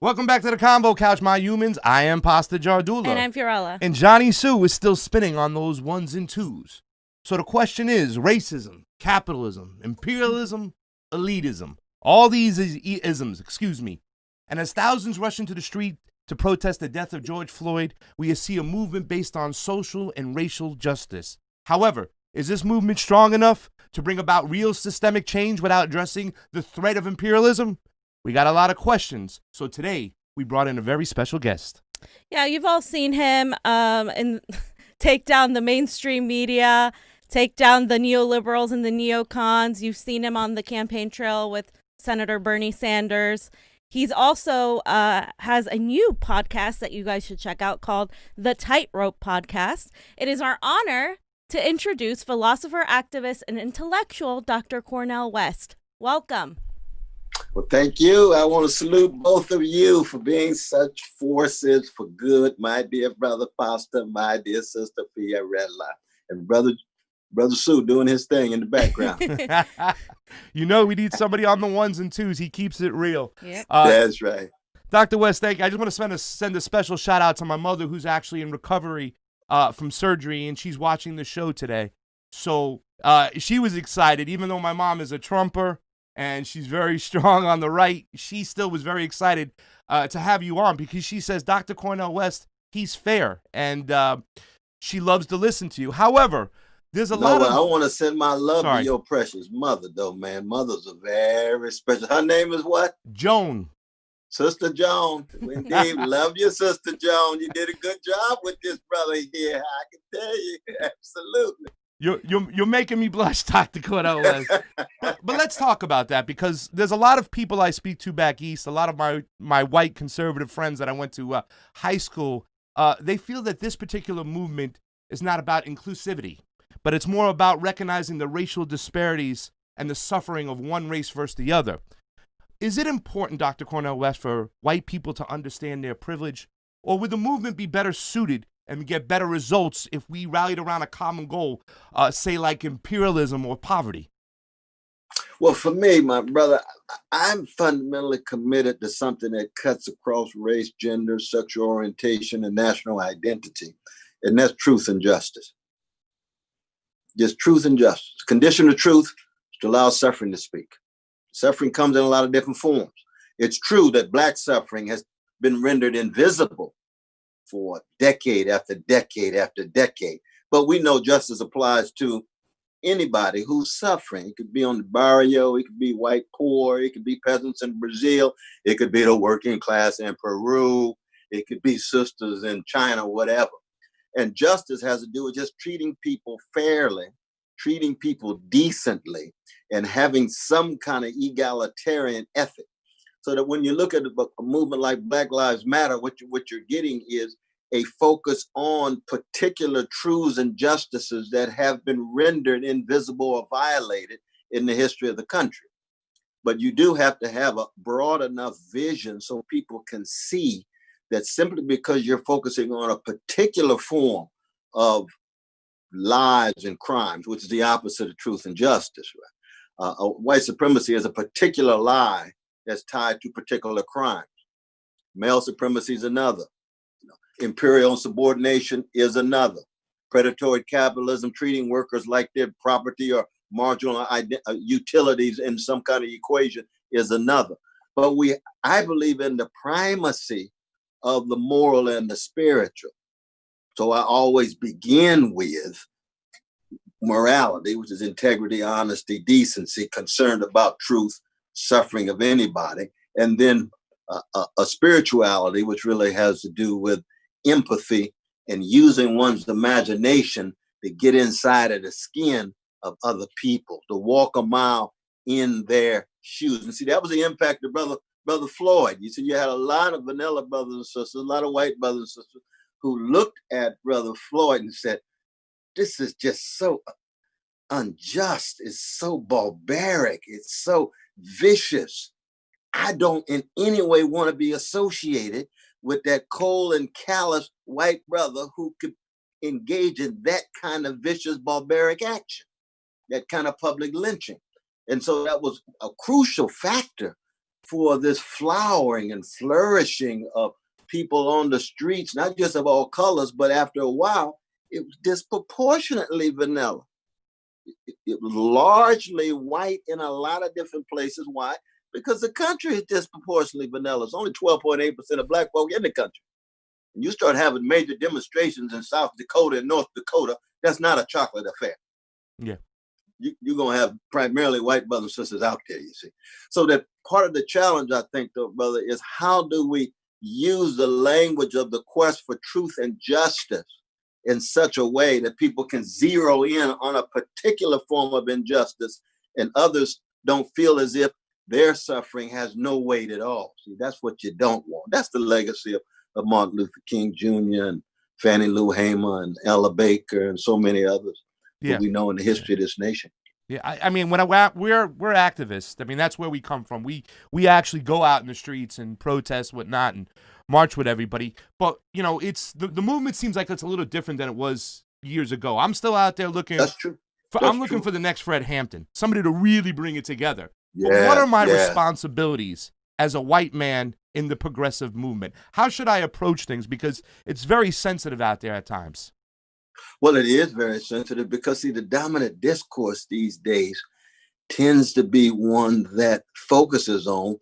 Welcome back to the Convo Couch, my humans. I am Pasta Jardula. And I'm Fiorella. And Jonny Sue is still spinning on those ones and twos. So the question is, racism, capitalism, imperialism, elitism. All these isms, And as thousands rush into the street to protest the death of George Floyd, we see a movement based on social and racial justice. However, is this movement strong enough to bring about real systemic change without addressing the threat of imperialism? We got a lot of questions, so today we brought in a very special guest. Yeah, you've all seen him take down the mainstream media, take down the neoliberals and the neocons. You've seen him on the campaign trail with Senator Bernie Sanders. He's also has a new podcast that you guys should check out called The Tightrope Podcast. It is our honor to introduce philosopher, activist, and intellectual Dr. Cornel West. Welcome. Well, thank you. I want to salute both of you for being such forces for good. My dear brother Pasta, my dear sister Fiorella, and brother Sue doing his thing in the background. You know, we need somebody on the ones and twos. He keeps it real. Yep. That's right. Dr. West, thank you. I just want to send a special shout out to my mother, who's actually in recovery from surgery, and she's watching the show today. So she was excited, even though my mom is a Trumper and she's very strong on the right. She still was very excited to have you on because she says Dr. Cornel West, he's fair, and she loves to listen to you. However, there's a lot of... I want to send my love to your precious mother, though, man. Mother's a very special... Her name is what? Joan. Sister Joan. Indeed, love you, Sister Joan. You did a good job with this brother here. I can tell you, absolutely. You're making me blush, Dr. Cornel West. But let's talk about that, because there's a lot of people I speak to back east, a lot of my white conservative friends that I went to high school, they feel that this particular movement is not about inclusivity, but it's more about recognizing the racial disparities and the suffering of one race versus the other. Is it important, Dr. Cornel West, for white people to understand their privilege, or would the movement be better suited and get better results if we rallied around a common goal, say like imperialism or poverty? Well, for me, my brother, I'm fundamentally committed to something that cuts across race, gender, sexual orientation, and national identity, and that's truth and justice. Just truth and justice. The condition of truth is to allow suffering to speak. Suffering comes in a lot of different forms. It's true that Black suffering has been rendered invisible for decade after decade after decade. But we know justice applies to anybody who's suffering. It could be on the barrio, it could be white poor, it could be peasants in Brazil, it could be the working class in Peru, it could be sisters in China, whatever. And justice has to do with just treating people fairly, treating people decently, and having some kind of egalitarian ethic. So that when you look at a movement like Black Lives Matter, what you're getting is a focus on particular truths and justices that have been rendered invisible or violated in the history of the country. But you do have to have a broad enough vision so people can see that simply because you're focusing on a particular form of lies and crimes, which is the opposite of truth and justice, right? White supremacy is a particular lie that's tied to particular crimes. Male supremacy is another. Imperial subordination is another. Predatory capitalism, treating workers like their property or marginal utilities in some kind of equation, is another. But I believe in the primacy of the moral and the spiritual. So I always begin with morality, which is integrity, honesty, decency, concerned about truth, suffering of anybody, and then a spirituality, which really has to do with empathy and using one's imagination to get inside of the skin of other people, to walk a mile in their shoes. And see, that was the impact of Brother Floyd. You see, you had a lot of vanilla brothers and sisters, a lot of white brothers and sisters who looked at Brother Floyd and said, this is just so unjust, it's so barbaric, it's so vicious. I don't in any way want to be associated with that cold and callous white brother who could engage in that kind of vicious, barbaric action, that kind of public lynching. And so that was a crucial factor for this flowering and flourishing of people on the streets, not just of all colors, but after a while, it was disproportionately vanilla. It was largely white in a lot of different places. Why? Because the country is disproportionately vanilla. It's only 12.8% of black folk in the country. And you start having major demonstrations in South Dakota and North Dakota, that's not a chocolate affair. Yeah. You're going to have primarily white brothers and sisters out there, you see. So that part of the challenge, I think, though, brother, is how do we use the language of the quest for truth and justice in such a way that people can zero in on a particular form of injustice and others don't feel as if their suffering has no weight at all. See, that's what you don't want. That's the legacy of Martin Luther King Jr. and Fannie Lou Hamer and Ella Baker and so many others that we know in the history of this nation. Yeah, I mean, when we're activists. I mean, that's where we come from. We actually go out in the streets and protest, whatnot, and march with everybody. But you know, it's the movement seems like it's a little different than it was years ago. I'm still out there looking. That's true. I'm looking for the next Fred Hampton, somebody to really bring it together. Yeah, but what are my responsibilities as a white man in the progressive movement? How should I approach things? Because it's very sensitive out there at times. Well, it is very sensitive because, see, the dominant discourse these days tends to be one that focuses on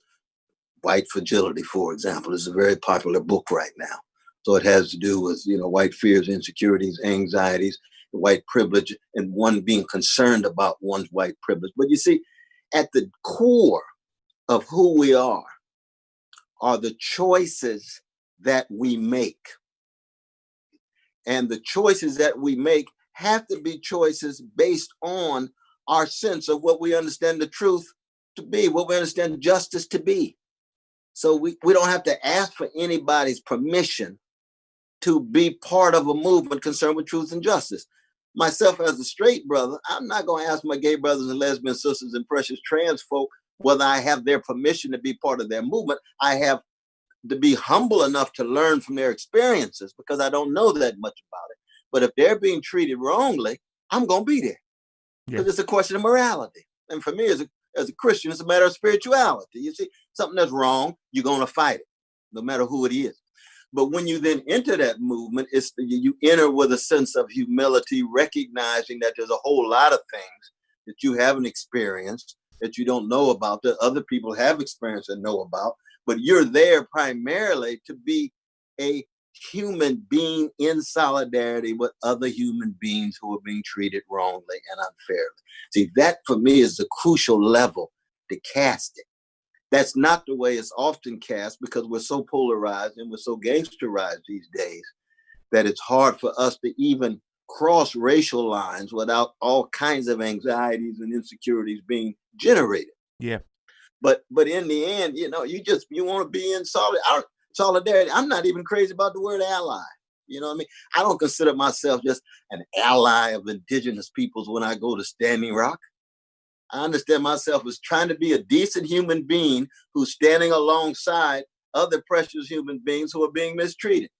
white fragility, for example. It's a very popular book right now. So it has to do with, you know, white fears, insecurities, anxieties, white privilege, and one being concerned about one's white privilege. But you see, at the core of who we are the choices that we make. And the choices that we make have to be choices based on our sense of what we understand the truth to be, what we understand justice to be. So we don't have to ask for anybody's permission to be part of a movement concerned with truth and justice. Myself as a straight brother, I'm not going to ask my gay brothers and lesbian sisters and precious trans folk whether I have their permission to be part of their movement. I have to be humble enough to learn from their experiences because I don't know that much about it. But if they're being treated wrongly, I'm going to be there because it's a question of morality. And for me as a Christian, it's a matter of spirituality. You see, something that's wrong, you're going to fight it, no matter who it is. But when you then enter that movement, you enter with a sense of humility, recognizing that there's a whole lot of things that you haven't experienced, that you don't know about, that other people have experienced and know about. But you're there primarily to be a human being in solidarity with other human beings who are being treated wrongly and unfairly. See, that for me is the crucial level to cast it. That's not the way it's often cast because we're so polarized and we're so gangsterized these days that it's hard for us to even cross racial lines without all kinds of anxieties and insecurities being generated. Yeah. But in the end, you know, you want to be in solidarity. I'm not even crazy about the word ally. You know what I mean? I don't consider myself just an ally of indigenous peoples when I go to Standing Rock. I understand myself as trying to be a decent human being who's standing alongside other precious human beings who are being mistreated.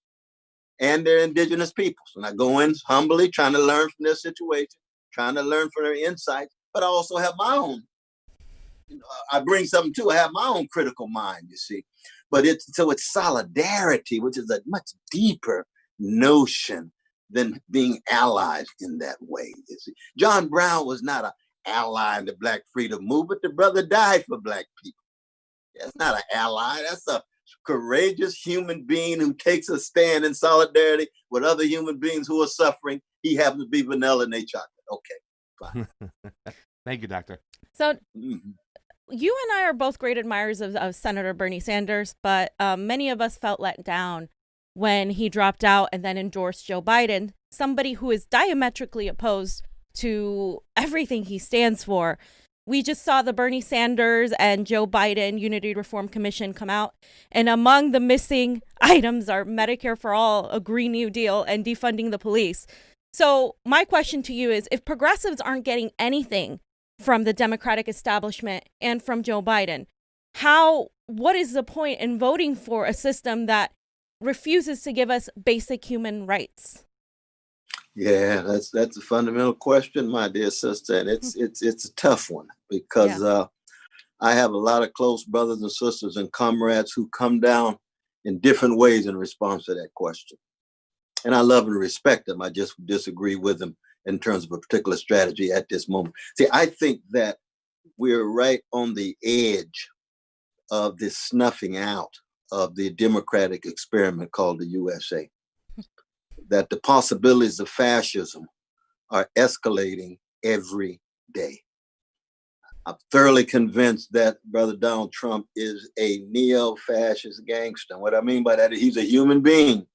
And they're indigenous peoples. And I go in humbly, trying to learn from their situation, trying to learn from their insights, but I also have my own. You know, I bring something too. I have my own critical mind, you see. But it's solidarity, which is a much deeper notion than being allies in that way. You see, John Brown was not an ally in the Black freedom movement. The brother died for Black people. That's not an ally. That's a courageous human being who takes a stand in solidarity with other human beings who are suffering. He happens to be vanilla in their chocolate. Okay, fine. Thank you, Doctor. So you and I are both great admirers of Senator Bernie Sanders, but many of us felt let down when he dropped out and then endorsed Joe Biden, somebody who is diametrically opposed to everything he stands for. We just saw the Bernie Sanders and Joe Biden Unity Reform Commission come out, and among the missing items are Medicare for All, a Green New Deal, and defunding the police. So my question to you is, if progressives aren't getting from the Democratic establishment and from Joe Biden, what is the point in voting for a system that refuses to give us basic human rights? Yeah, that's a fundamental question, my dear sister, and it's a tough one because I have a lot of close brothers and sisters and comrades who come down in different ways in response to that question. And I love and respect them. I just disagree with them in terms of a particular strategy at this moment. See, I think that we're right on the edge of this snuffing out of the democratic experiment called the USA. That the possibilities of fascism are escalating every day. I'm thoroughly convinced that Brother Donald Trump is a neo-fascist gangster. What I mean by that is he's a human being,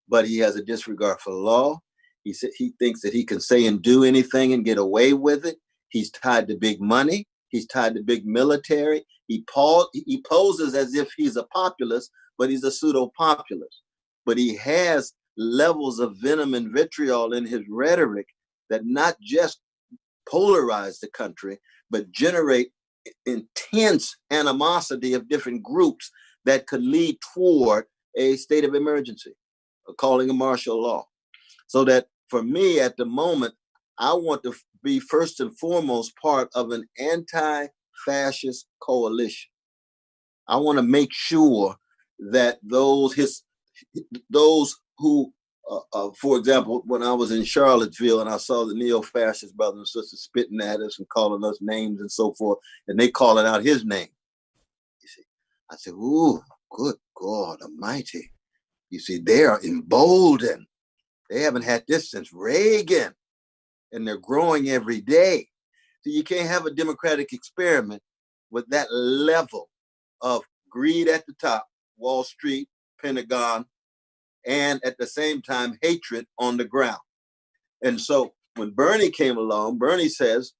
but he has a disregard for the law. He thinks that he can say and do anything and get away with it. He's tied to big money. He's tied to big military. He poses as if he's a populist, but he's a pseudo-populist. But he has levels of venom and vitriol in his rhetoric that not just polarize the country, but generate intense animosity of different groups that could lead toward a state of emergency, calling a martial law. So that for me at the moment, I want to be first and foremost part of an anti-fascist coalition. I want to make sure that those who, for example, when I was in Charlottesville and I saw the neo-fascist brothers and sisters spitting at us and calling us names and so forth, and they calling out his name. You see, I said, ooh, good God Almighty. You see, they are emboldened. They haven't had this since Reagan, and they're growing every day. So you can't have a democratic experiment with that level of greed at the top, Wall Street, Pentagon, and at the same time, hatred on the ground. And so when Bernie came along, Bernie says,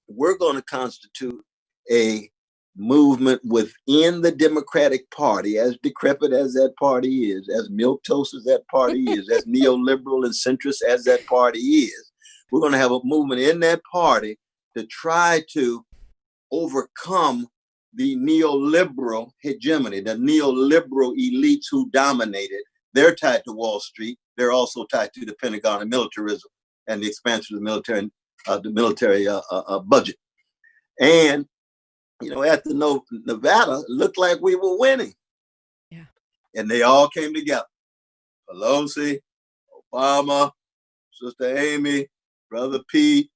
we're going to constitute a movement within the Democratic Party, as decrepit as that party is, as milquetoast as that party is, as neoliberal and centrist as that party is. We're going to have a movement in that party to try to overcome the neoliberal hegemony, the neoliberal elites who dominated. They're tied to Wall Street. They're also tied to the Pentagon and militarism and the expansion of the military budget. And, you know, at the Nevada, it looked like we were winning. Yeah. And they all came together. Pelosi, Obama, Sister Amy, Brother Pete,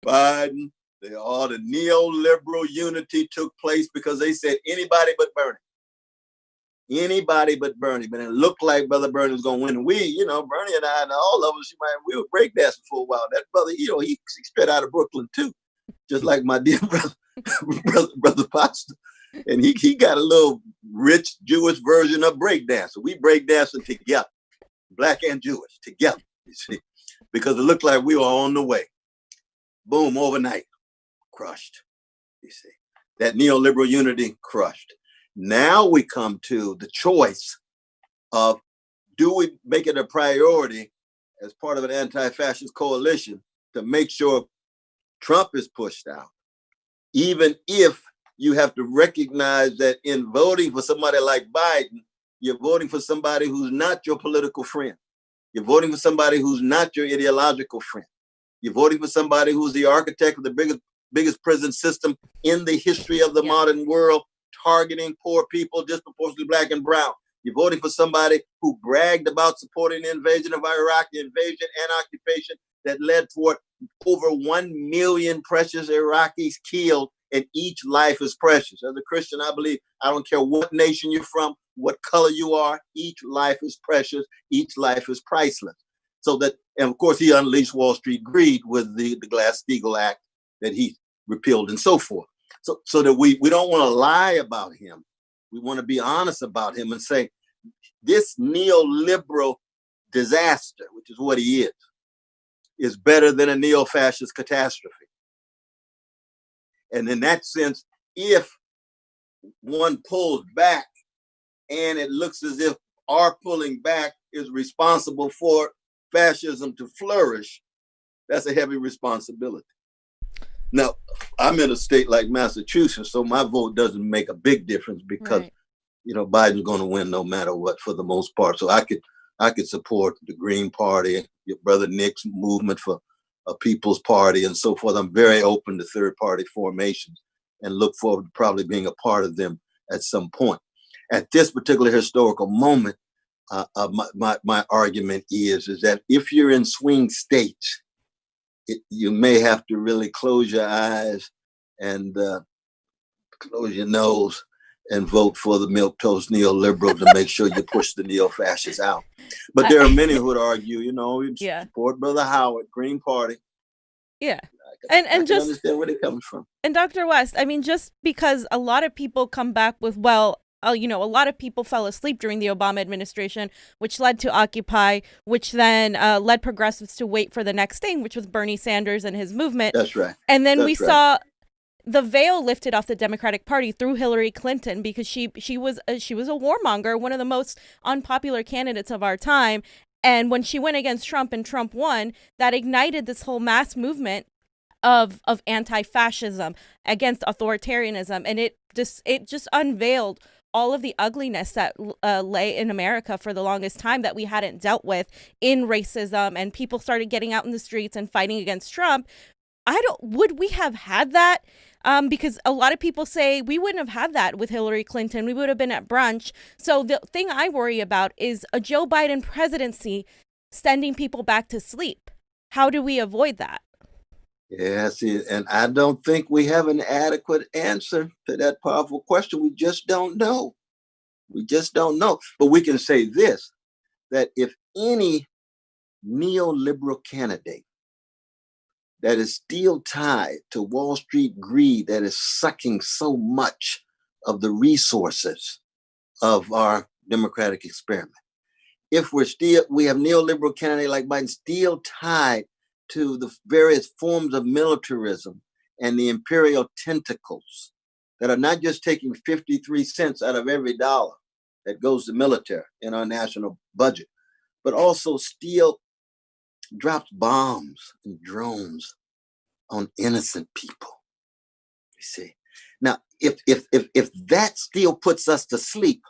Biden, the neoliberal unity took place because they said anybody but Bernie. Anybody but Bernie. But it looked like Brother Bernie was going to win. And we, you know, Bernie and I and all of us, we were breakdancing for a while. That brother, you know, he spit out of Brooklyn too, just like my dear brother Pasta. And he got a little rich Jewish version of breakdancing. We breakdancing together, black and Jewish together, you see, because it looked like we were on the way. Boom, overnight, crushed, you see. That neoliberal unity crushed. Now we come to the choice of, do we make it a priority as part of an anti-fascist coalition to make sure Trump is pushed out, even if you have to recognize that in voting for somebody like Biden, you're voting for somebody who's not your political friend. You're voting for somebody who's not your ideological friend. You're voting for somebody who's the architect of the biggest prison system in the history of the modern world, targeting poor people, disproportionately black and brown. You're voting for somebody who bragged about supporting the invasion of Iraq, the invasion and occupation that led toward over 1 million precious Iraqis killed, and each life is precious. As a Christian, I believe, I don't care what nation you're from, what color you are, each life is precious, each life is priceless. So that, and of course, he unleashed Wall Street greed with the Glass-Steagall Act that he repealed and so forth. So that we don't want to lie about him. We want to be honest about him and say, this neoliberal disaster, which is what he is better than a neo-fascist catastrophe. And in that sense, if one pulls back and it looks as if our pulling back is responsible for fascism to flourish, that's a heavy responsibility. Now, I'm in a state like Massachusetts, so my vote doesn't make a big difference because, you know, Biden's going to win no matter what for the most part. So I could support the Green Party, your brother Nick's movement for a People's Party and so forth. I'm very open to third party formations and look forward to probably being a part of them at some point. At this particular historical moment, my argument is that if you're in swing states, you may have to really close your eyes and close your nose and vote for the milquetoast neoliberal to make sure you push the neo-fascists out. But there are many who would argue, support Brother Howard, Green Party. Yeah. I just understand where it comes from. And Dr. West, I mean, just because a lot of people come back with, a lot of people fell asleep during the Obama administration, which led to Occupy, which then led progressives to wait for the next thing, which was Bernie Sanders and his movement. That's right. And then we saw the veil lifted off the Democratic Party through Hillary Clinton, because she was a warmonger, one of the most unpopular candidates of our time. And when she went against Trump and Trump won, that ignited this whole mass movement of anti-fascism against authoritarianism, and it just unveiled all of the ugliness that lay in America for the longest time that we hadn't dealt with in racism, and people started getting out in the streets and fighting against Trump. Would we have had that? Because a lot of people say we wouldn't have had that with Hillary Clinton. We would have been at brunch. So the thing I worry about is a Joe Biden presidency sending people back to sleep. How do we avoid that? Yes, and I don't think we have an adequate answer to that powerful question. We just don't know. But we can say this, that if any neoliberal candidate that is still tied to Wall Street greed that is sucking so much of the resources of our democratic experiment, if we have neoliberal candidate like Biden still tied to the various forms of militarism and the imperial tentacles that are not just taking 53 cents out of every dollar that goes to military in our national budget, but also still drops bombs and drones on innocent people. You see, now if that still puts us to sleep,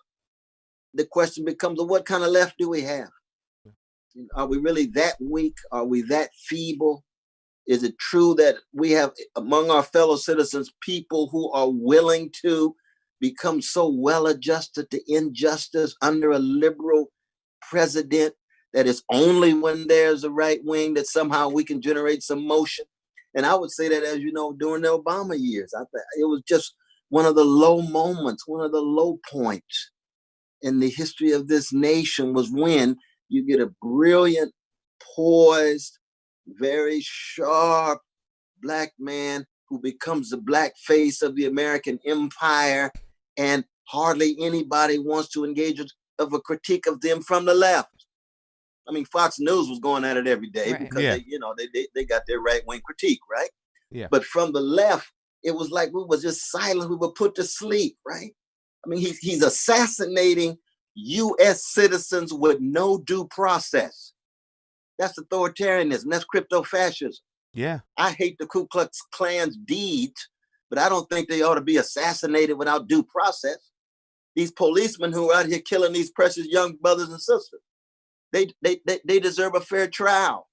the question becomes, well, what kind of left do we have? Are we really that weak? Are we that feeble? Is it true that we have among our fellow citizens people who are willing to become so well adjusted to injustice under a liberal president that it's only when there's a right wing that somehow we can generate some motion? And I would say that, as you know, during the Obama years, it was just one of the low moments, one of the low points in the history of this nation was when you get a brilliant, poised, very sharp Black man who becomes the black face of the American empire, and hardly anybody wants to engage of a critique of them from the left. I mean, Fox News was going at it every day, right, because they got their right-wing critique, right? Yeah. But from the left, it was like we were just silent. We were put to sleep, right? I mean, he's assassinating U.S. citizens with no due process. That's authoritarianism. That's crypto-fascism. Yeah. I hate the Ku Klux Klan's deeds, but I don't think they ought to be assassinated without due process. These policemen who are out here killing these precious young brothers and sisters, they deserve a fair trial.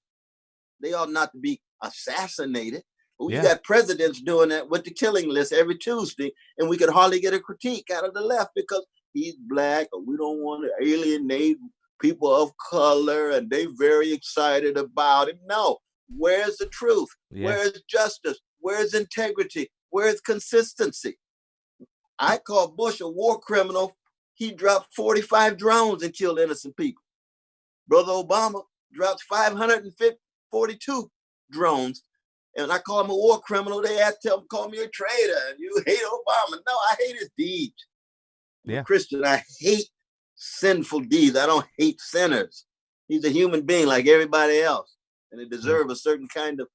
They ought not to be assassinated. But you got presidents doing that with the killing list every Tuesday, and we could hardly get a critique out of the left because he's Black, or we don't want to alienate people of color, and they're very excited about it. No, where's the truth? Yeah. Where's justice? Where's integrity? Where's consistency? I call Bush a war criminal. He dropped 45 drones and killed innocent people. Brother Obama dropped 542 drones, and I call him a war criminal. They call me a traitor, and you hate Obama. No, I hate his deeds. Yeah. I'm a Christian, I hate sinful deeds. I don't hate sinners. He's a human being like everybody else, and they deserve a certain kind of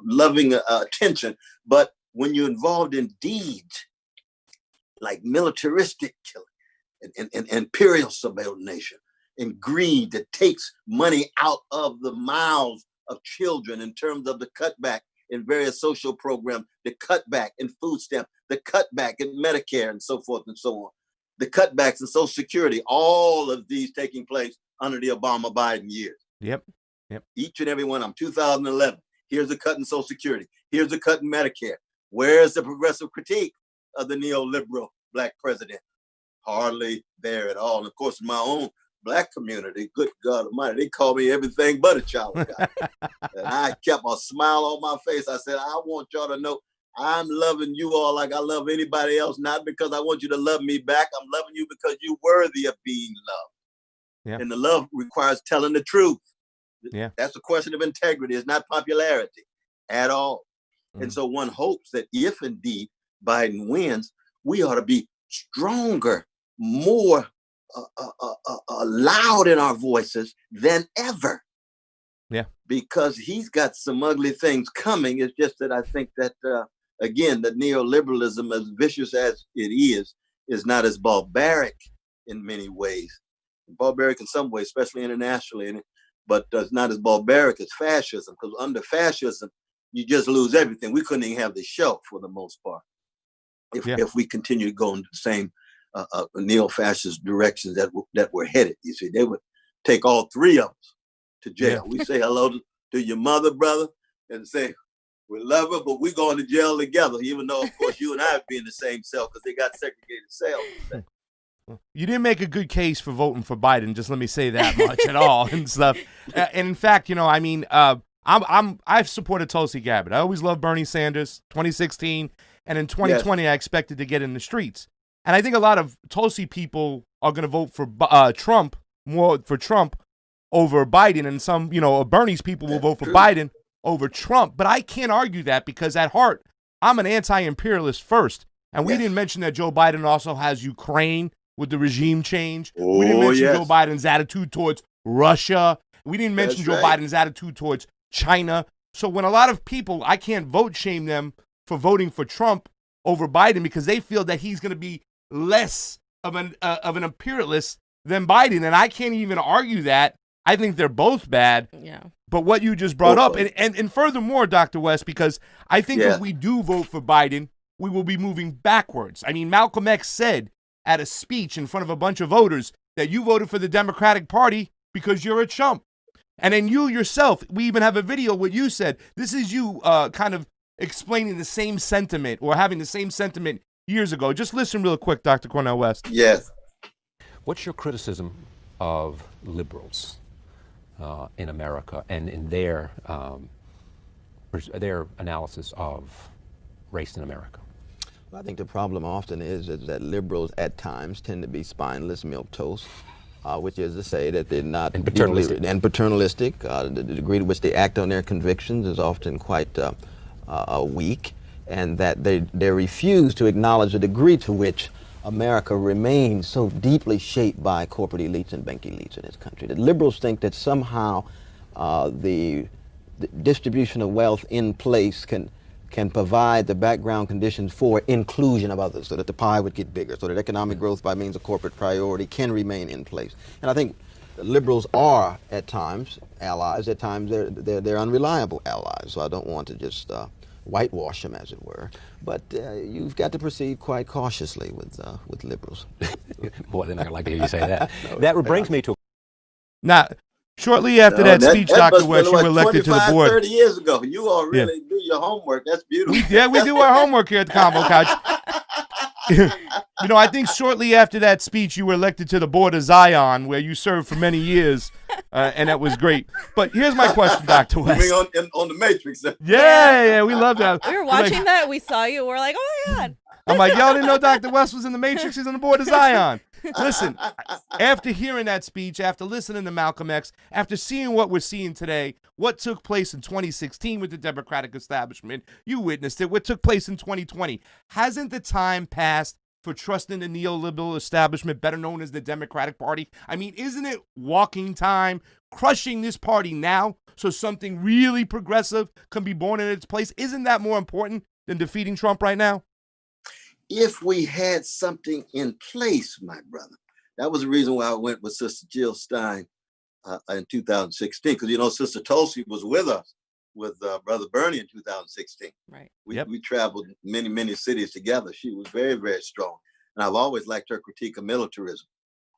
loving attention. But when you're involved in deeds like militaristic killing and imperial subordination and greed that takes money out of the mouths of children in terms of the cutback in various social programs, the cutback in food stamp, the cutback in Medicare, and so forth and so on, the cutbacks in Social Security, all of these taking place under the Obama-Biden years. Yep. Each and every one of them. 2011, here's a cut in Social Security. Here's a cut in Medicare. Where's the progressive critique of the neoliberal black president? Hardly there at all. And of course, in my own black community, good God Almighty, they call me everything but a child of God. And I kept a smile on my face. I said, I want y'all to know I'm loving you all like I love anybody else, not because I want you to love me back. I'm loving you because you're worthy of being loved. Yeah. And the love requires telling the truth. Yeah. That's a question of integrity. It's not popularity at all. And so one hopes that if indeed Biden wins, we ought to be stronger, more loud in our voices than ever. Yeah. Because he's got some ugly things coming. It's just that I think that, again, the neoliberalism, as vicious as it is not as barbaric in many ways. Barbaric in some ways, especially internationally, but it's not as barbaric as fascism, because under fascism, you just lose everything. We couldn't even have the show for the most part if we continue to go in the same neo-fascist directions that we're headed. You see, they would take all three of us to jail. Yeah. We say hello to your mother, brother, and say, we love her, but we're going to jail together, even though, of course, you and I would be in the same cell because they got segregated cells. You didn't make a good case for voting for Biden, just let me say that much at all and stuff. And in fact, you know, I mean, I've supported Tulsi Gabbard. I always loved Bernie Sanders, 2016, and in 2020, I expected to get in the streets. And I think a lot of Tulsi people are going to vote for Trump over Biden, and some, you know, Bernie's people will vote for Biden over Trump. But I can't argue that because at heart, I'm an anti-imperialist first. And we didn't mention that Joe Biden also has Ukraine with the regime change. We didn't mention Joe Biden's attitude towards Russia. We didn't mention Joe Biden's attitude towards China. So when a lot of people, I can't vote shame them for voting for Trump over Biden because they feel that he's going to be less of an imperialist than Biden. And I can't even argue that. I think they're both bad. Yeah. But what you just brought up, and furthermore, Dr. West, because I think if we do vote for Biden, we will be moving backwards. I mean, Malcolm X said at a speech in front of a bunch of voters that you voted for the Democratic Party because you're a chump. And then you yourself, we even have a video where you said, this is you kind of explaining the same sentiment or having the same sentiment years ago. Just listen real quick, Dr. Cornel West. Yes. What's your criticism of liberals in America and in their analysis of race in America? I think the problem often is that liberals at times tend to be spineless milquetoast, which is to say that they're not paternalistic. The degree to which they act on their convictions is often quite weak, and that they refuse to acknowledge the degree to which America remains so deeply shaped by corporate elites and bank elites in this country. That liberals think that somehow the distribution of wealth in place can provide the background conditions for inclusion of others so that the pie would get bigger, so that economic growth by means of corporate priority can remain in place. And I think liberals are at times allies, at times they're unreliable allies, so I don't want to just whitewash them, as it were. But you've got to proceed quite cautiously with liberals. Boy, they're not going to like to hear you say that. That brings me to... Now, shortly after that speech, Dr. West, you were elected to the board. 30 years ago. You all really do your homework. That's beautiful. We do our homework here at the Convo Couch. You know, I think shortly after that speech, you were elected to the board of Zion, where you served for many years, and that was great. But here's my question, Dr. West. You mean on the Matrix? Yeah, we love that. We were watching that. We saw you. We're like, oh, my God. I'm like, y'all didn't know Dr. West was in the Matrix. He's on the board of Zion. Listen, after hearing that speech, after listening to Malcolm X, after seeing what we're seeing today, what took place in 2016 with the Democratic establishment, you witnessed it, what took place in 2020, hasn't the time passed for trusting the neoliberal establishment, better known as the Democratic Party? I mean, isn't it walking time, crushing this party now so something really progressive can be born in its place? Isn't that more important than defeating Trump right now? If we had something in place, my brother, that was the reason why I went with Sister Jill Stein in 2016, because, you know, Sister Tulsi was with us, with Brother Bernie in 2016. Right. We traveled many, many cities together. She was very, very strong. And I've always liked her critique of militarism.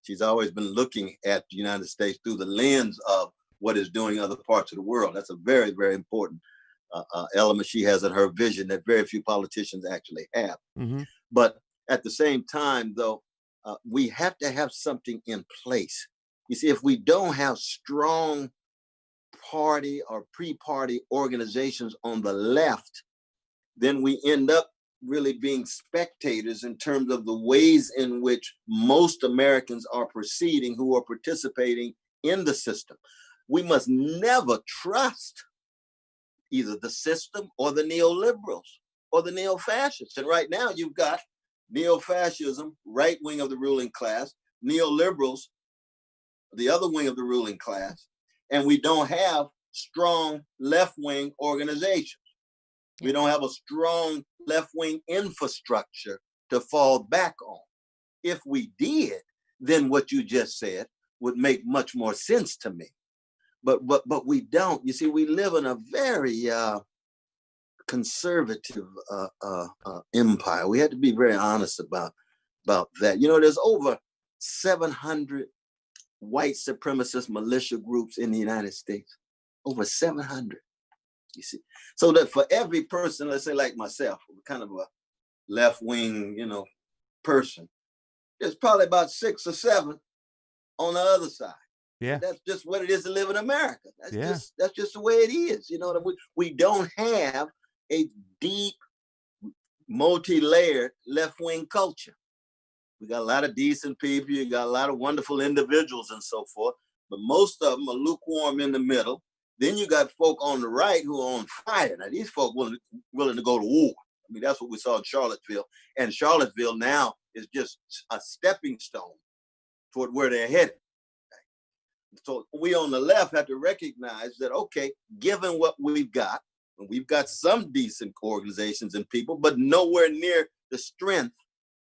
She's always been looking at the United States through the lens of what is doing in other parts of the world. That's a very, very important element she has in her vision that very few politicians actually have. Mm-hmm. But at the same time, though, we have to have something in place. You see, if we don't have strong party or pre-party organizations on the left, then we end up really being spectators in terms of the ways in which most Americans are proceeding who are participating in the system. We must never trust either the system or the neoliberals or the neo-fascists. And right now you've got neo-fascism, right wing of the ruling class, neoliberals, the other wing of the ruling class, and we don't have strong left-wing organizations. We don't have a strong left-wing infrastructure to fall back on. If we did, then what you just said would make much more sense to me. But we don't. You see, we live in a very conservative empire. We had to be very honest about that. You know, there's over 700 white supremacist militia groups in the United States. Over 700. You see, so that for every person, let's say like myself, kind of a left-wing, person, there's probably about 6 or 7 on the other side. Yeah, that's just what it is to live in America. That's just the way it is. We don't have a deep, multi-layered left-wing culture. We got a lot of decent people. You got a lot of wonderful individuals and so forth, but most of them are lukewarm in the middle. Then you got folk on the right who are on fire. Now, these folk willing to go to war. I mean, that's what we saw in Charlottesville. And Charlottesville now is just a stepping stone toward where they're headed. So we on the left have to recognize that, okay, given what we've got, and we've got some decent organizations and people, but nowhere near the strength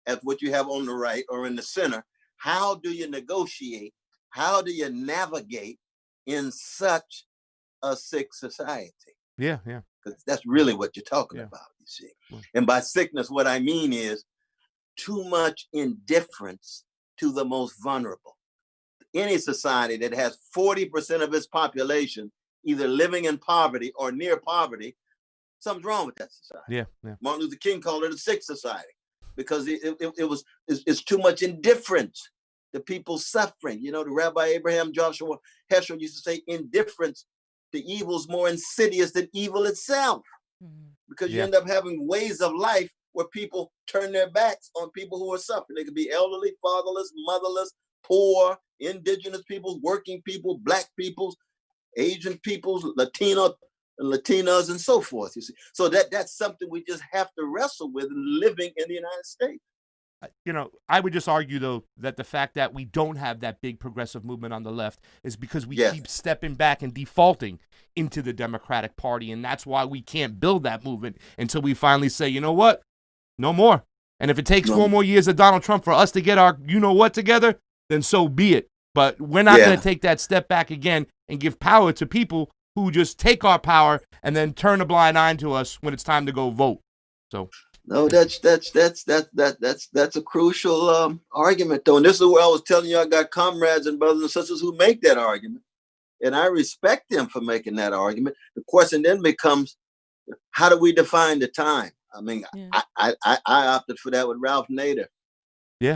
as what you have on the right or in the center. How do you negotiate? How do you navigate in such a sick society? Yeah. Because that's really what you're talking about, you see. And by sickness, what I mean is too much indifference to the most vulnerable. Any society that has 40% of its population either living in poverty or near poverty, something's wrong with that society. Yeah. Martin Luther King called it a sick society because it's too much indifference to people suffering. The Rabbi Abraham Joshua Heschel used to say indifference to evil is more insidious than evil itself, because you end up having ways of life where people turn their backs on people who are suffering. They could be elderly, fatherless, motherless, poor, indigenous peoples, working people, black peoples, Asian peoples, Latinas, and so forth. You see, so that's something we just have to wrestle with in living in the United States. I would just argue, though, that the fact that we don't have that big progressive movement on the left is because we keep stepping back and defaulting into the Democratic Party. And that's why we can't build that movement until we finally say, you know what? No more. And if it takes 4 more years of Donald Trump for us to get our you-know-what together, then so be it. But we're not going to take that step back again and give power to people who just take our power and then turn a blind eye to us when it's time to go vote. So... No, that's a crucial argument, though. And this is where I was telling you, I got comrades and brothers and sisters who make that argument, and I respect them for making that argument. The question then becomes, how do we define the time? I mean, I opted for that with Ralph Nader,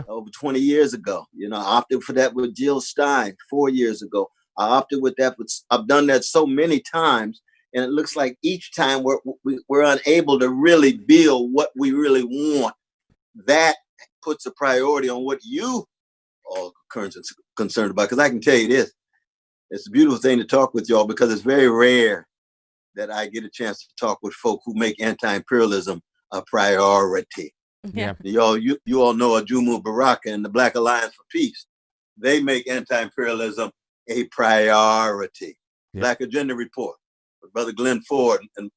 over 20 years ago. I opted for that with Jill Stein 4 years ago. I opted with that. I've done that so many times. And it looks like each time we're unable to really build what we really want. That puts a priority on what you are concerned about. Because I can tell you this, it's a beautiful thing to talk with y'all, because it's very rare that I get a chance to talk with folk who make anti-imperialism a priority. Yeah. You all know Ajumu Baraka and the Black Alliance for Peace. They make anti-imperialism a priority. Yeah. Black Agenda Report. Brother Glenn Ford and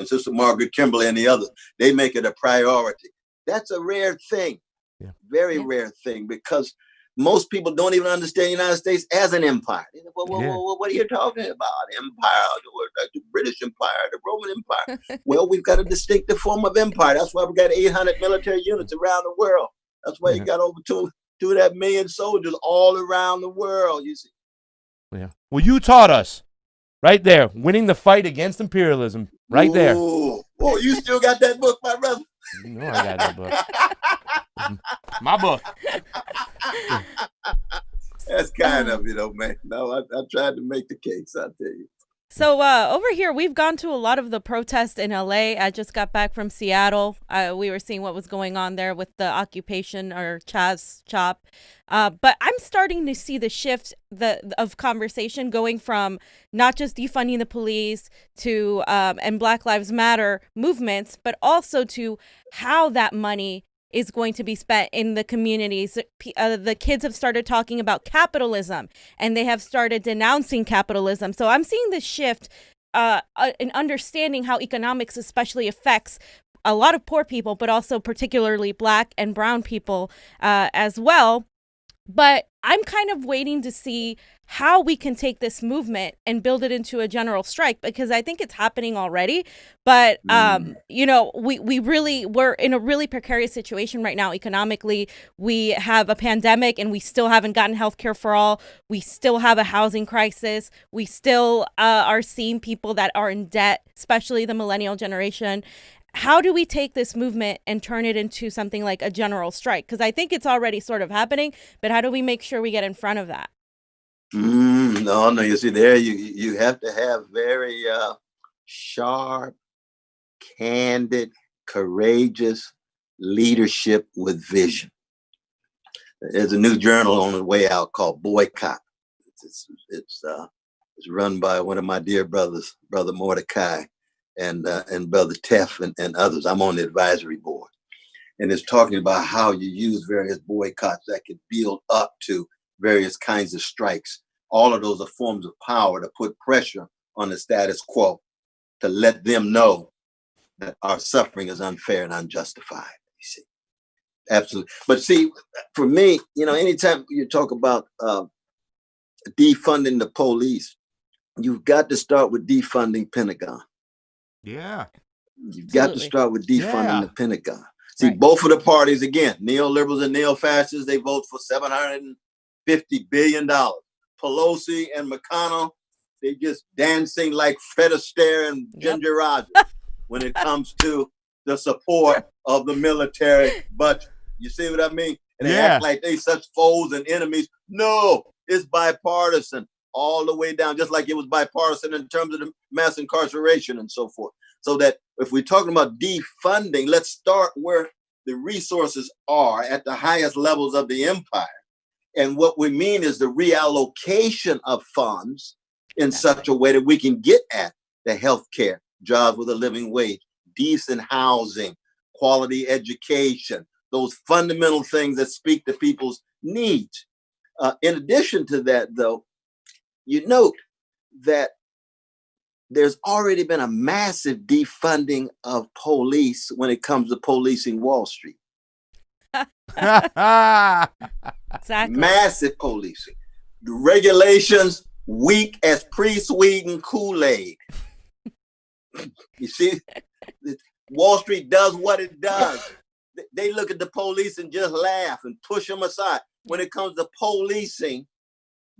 Sister Margaret Kimberly and the others, they make it a priority. That's a rare thing, very rare thing, because most people don't even understand the United States as an empire. What are you talking about? Empire, the British Empire, the Roman Empire. Well, we've got a distinctive form of empire. That's why we got 800 military units around the world. That's why you got over 2 million soldiers all around the world, you see. Yeah. Well, you taught us. Right there, winning the fight against imperialism Right there. Oh, you still got that book, my brother? You know I got that book. My book. That's kind of, man. No, I tried to make the case, I'll tell you. So over here, we've gone to a lot of the protests in LA. I just got back from Seattle. We were seeing what was going on there with the occupation or Chaz Chop. But I'm starting to see the shift of conversation going from not just defunding the police to and Black Lives Matter movements, but also to how that money is going to be spent in the communities. The kids have started talking about capitalism, and they have started denouncing capitalism. So I'm seeing this shift in understanding how economics especially affects a lot of poor people, but also particularly Black and brown people as well. But I'm kind of waiting to see how we can take this movement and build it into a general strike, because I think it's happening already. But, we're in a really precarious situation right now economically. We have a pandemic and we still haven't gotten healthcare for all. We still have a housing crisis. We still are seeing people that are in debt, especially the millennial generation. How do we take this movement and turn it into something like a general strike? Because I think it's already sort of happening, but how do we make sure we get in front of that? No, you see there, you have to have very sharp, candid, courageous leadership with vision. There's a new journal on the way out called Boycott. It's run by one of my dear brothers, Brother Mordecai, and Brother Teff and others. I'm on the advisory board. And it's talking about how you use various boycotts that can build up to various kinds of strikes. All of those are forms of power to put pressure on the status quo, to let them know that our suffering is unfair and unjustified. You see, absolutely. But see, for me, anytime you talk about defunding the police, you've got to start with defunding Pentagon. Yeah. You've got to start with defunding the Pentagon. See, both of the parties, again, neoliberals and neo-fascists, they vote for $750 billion. Pelosi and McConnell, they just dancing like Fred Astaire and Ginger Rogers when it comes to the support of the military budget. You see what I mean? And they act like they such foes and enemies. No, it's bipartisan all the way down, just like it was bipartisan in terms of the mass incarceration and so forth. So that if we're talking about defunding, let's start where the resources are at the highest levels of the empire. And what we mean is the reallocation of funds in such a way that we can get at the healthcare, jobs with a living wage, decent housing, quality education, those fundamental things that speak to people's needs. In addition to that, though, you note that there's already been a massive defunding of police when it comes to policing Wall Street. Exactly. Massive policing. The regulations weak as pre-sweetened Kool-Aid. You see, Wall Street does what it does. They look at the police and just laugh and push them aside. When it comes to policing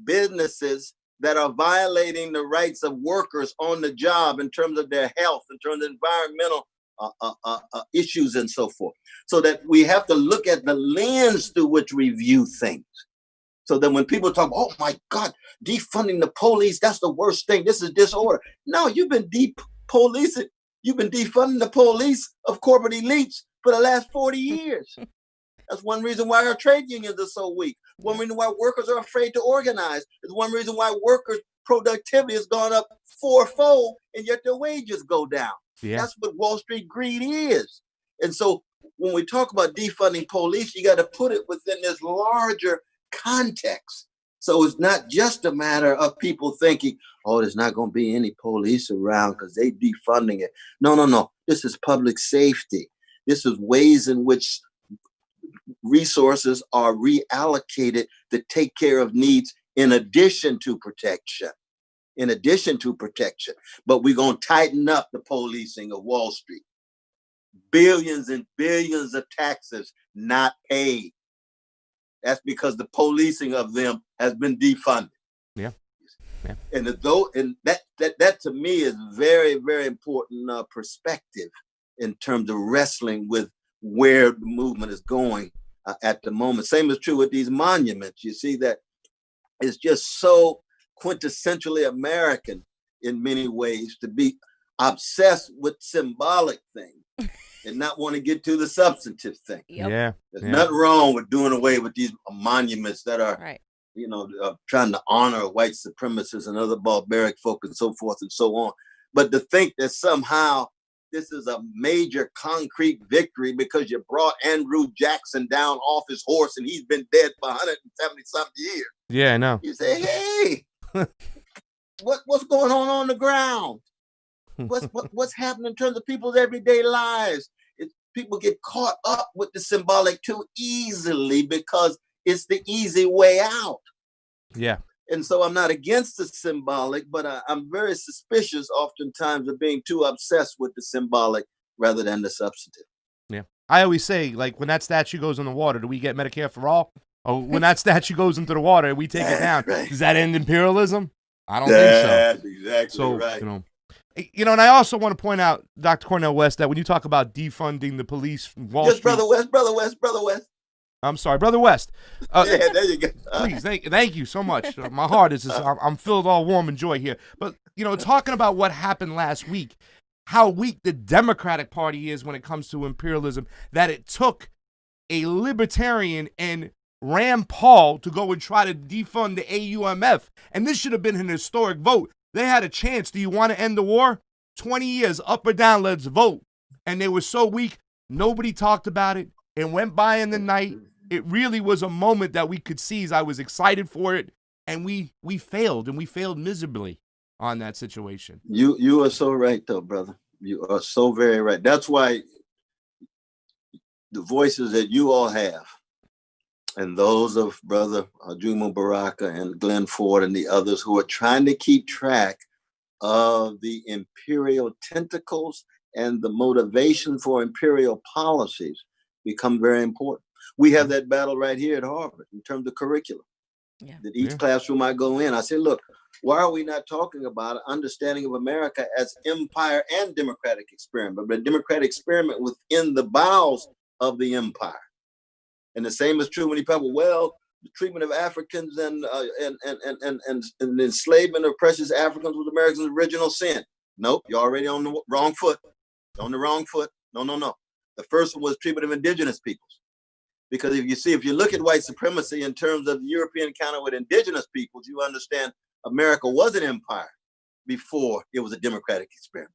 businesses that are violating the rights of workers on the job in terms of their health, in terms of environmental issues and so forth. So that we have to look at the lens through which we view things. So that when people talk, oh my God, defunding the police, that's the worst thing. This is disorder. No, you've been policing. You've been defunding the police of corporate elites for the last 40 years. That's one reason why our trade unions are so weak. One reason why workers are afraid to organize. It's one reason why workers' productivity has gone up fourfold, and yet their wages go down. Yeah. That's what Wall Street greed is. And so when we talk about defunding police, you got to put it within this larger context. So it's not just a matter of people thinking, oh, there's not going to be any police around because they defunding it. No. This is public safety. This is ways in which resources are reallocated to take care of needs in addition to protection. But we're going to tighten up the policing of Wall Street. Billions and billions of taxes not paid. That's because the policing of them has been defunded. Yeah. Yeah. And that to me is very, very important perspective in terms of wrestling with where the movement is going at the moment. Same is true with these monuments. You see that it's just so quintessentially American in many ways to be obsessed with symbolic things and not want to get to the substantive thing. Yep. Yeah. There's nothing wrong with doing away with these monuments that are, Right. trying to honor white supremacists and other barbaric folk and so forth and so on. But to think that somehow this is a major concrete victory because you brought Andrew Jackson down off his horse and he's been dead for 170-something years. Yeah, I know. You say, hey, what's going on the ground? What's happening in terms of people's everyday lives? People get caught up with the symbolic too easily because it's the easy way out. Yeah. And so I'm not against the symbolic, but I'm very suspicious oftentimes of being too obsessed with the symbolic rather than the substantive. Yeah. I always say, like, when that statue goes in the water, do we get Medicare for all? Or when that statue goes into the water, we take it down. Right. Does that end imperialism? I don't think so. That's exactly So, right. And I also want to point out, Dr. Cornel West, that when you talk about defunding the police, Wall Just Street. Brother West. I'm sorry, Brother West. Yeah, there you go. Please, thank you so much. My heart is I'm filled all warm and joy here. But, talking about what happened last week, how weak the Democratic Party is when it comes to imperialism, that it took a libertarian and Rand Paul to go and try to defund the AUMF. And this should have been an historic vote. They had a chance. Do you want to end the war? 20 years, up or down, let's vote. And they were so weak, nobody talked about it. It went by in the night. It really was a moment that we could seize. I was excited for it, and we failed, and we failed miserably on that situation. You are so right, though, brother. You are so very right. That's why the voices that you all have, and those of Brother Juma Baraka and Glenn Ford and the others who are trying to keep track of the imperial tentacles and the motivation for imperial policies become very important. We have that battle right here at Harvard in terms of curriculum. Yeah. That each classroom I go in, I say, look, why are we not talking about an understanding of America as empire and democratic experiment, but a democratic experiment within the bowels of the empire? And the same is true when you talk about, well, the treatment of Africans and the enslavement of precious Africans was America's original sin. Nope, you're already on the wrong foot. On the wrong foot. No. The first one was treatment of indigenous peoples. Because if you look at white supremacy in terms of the European encounter with indigenous peoples, you understand America was an empire before it was a democratic experiment.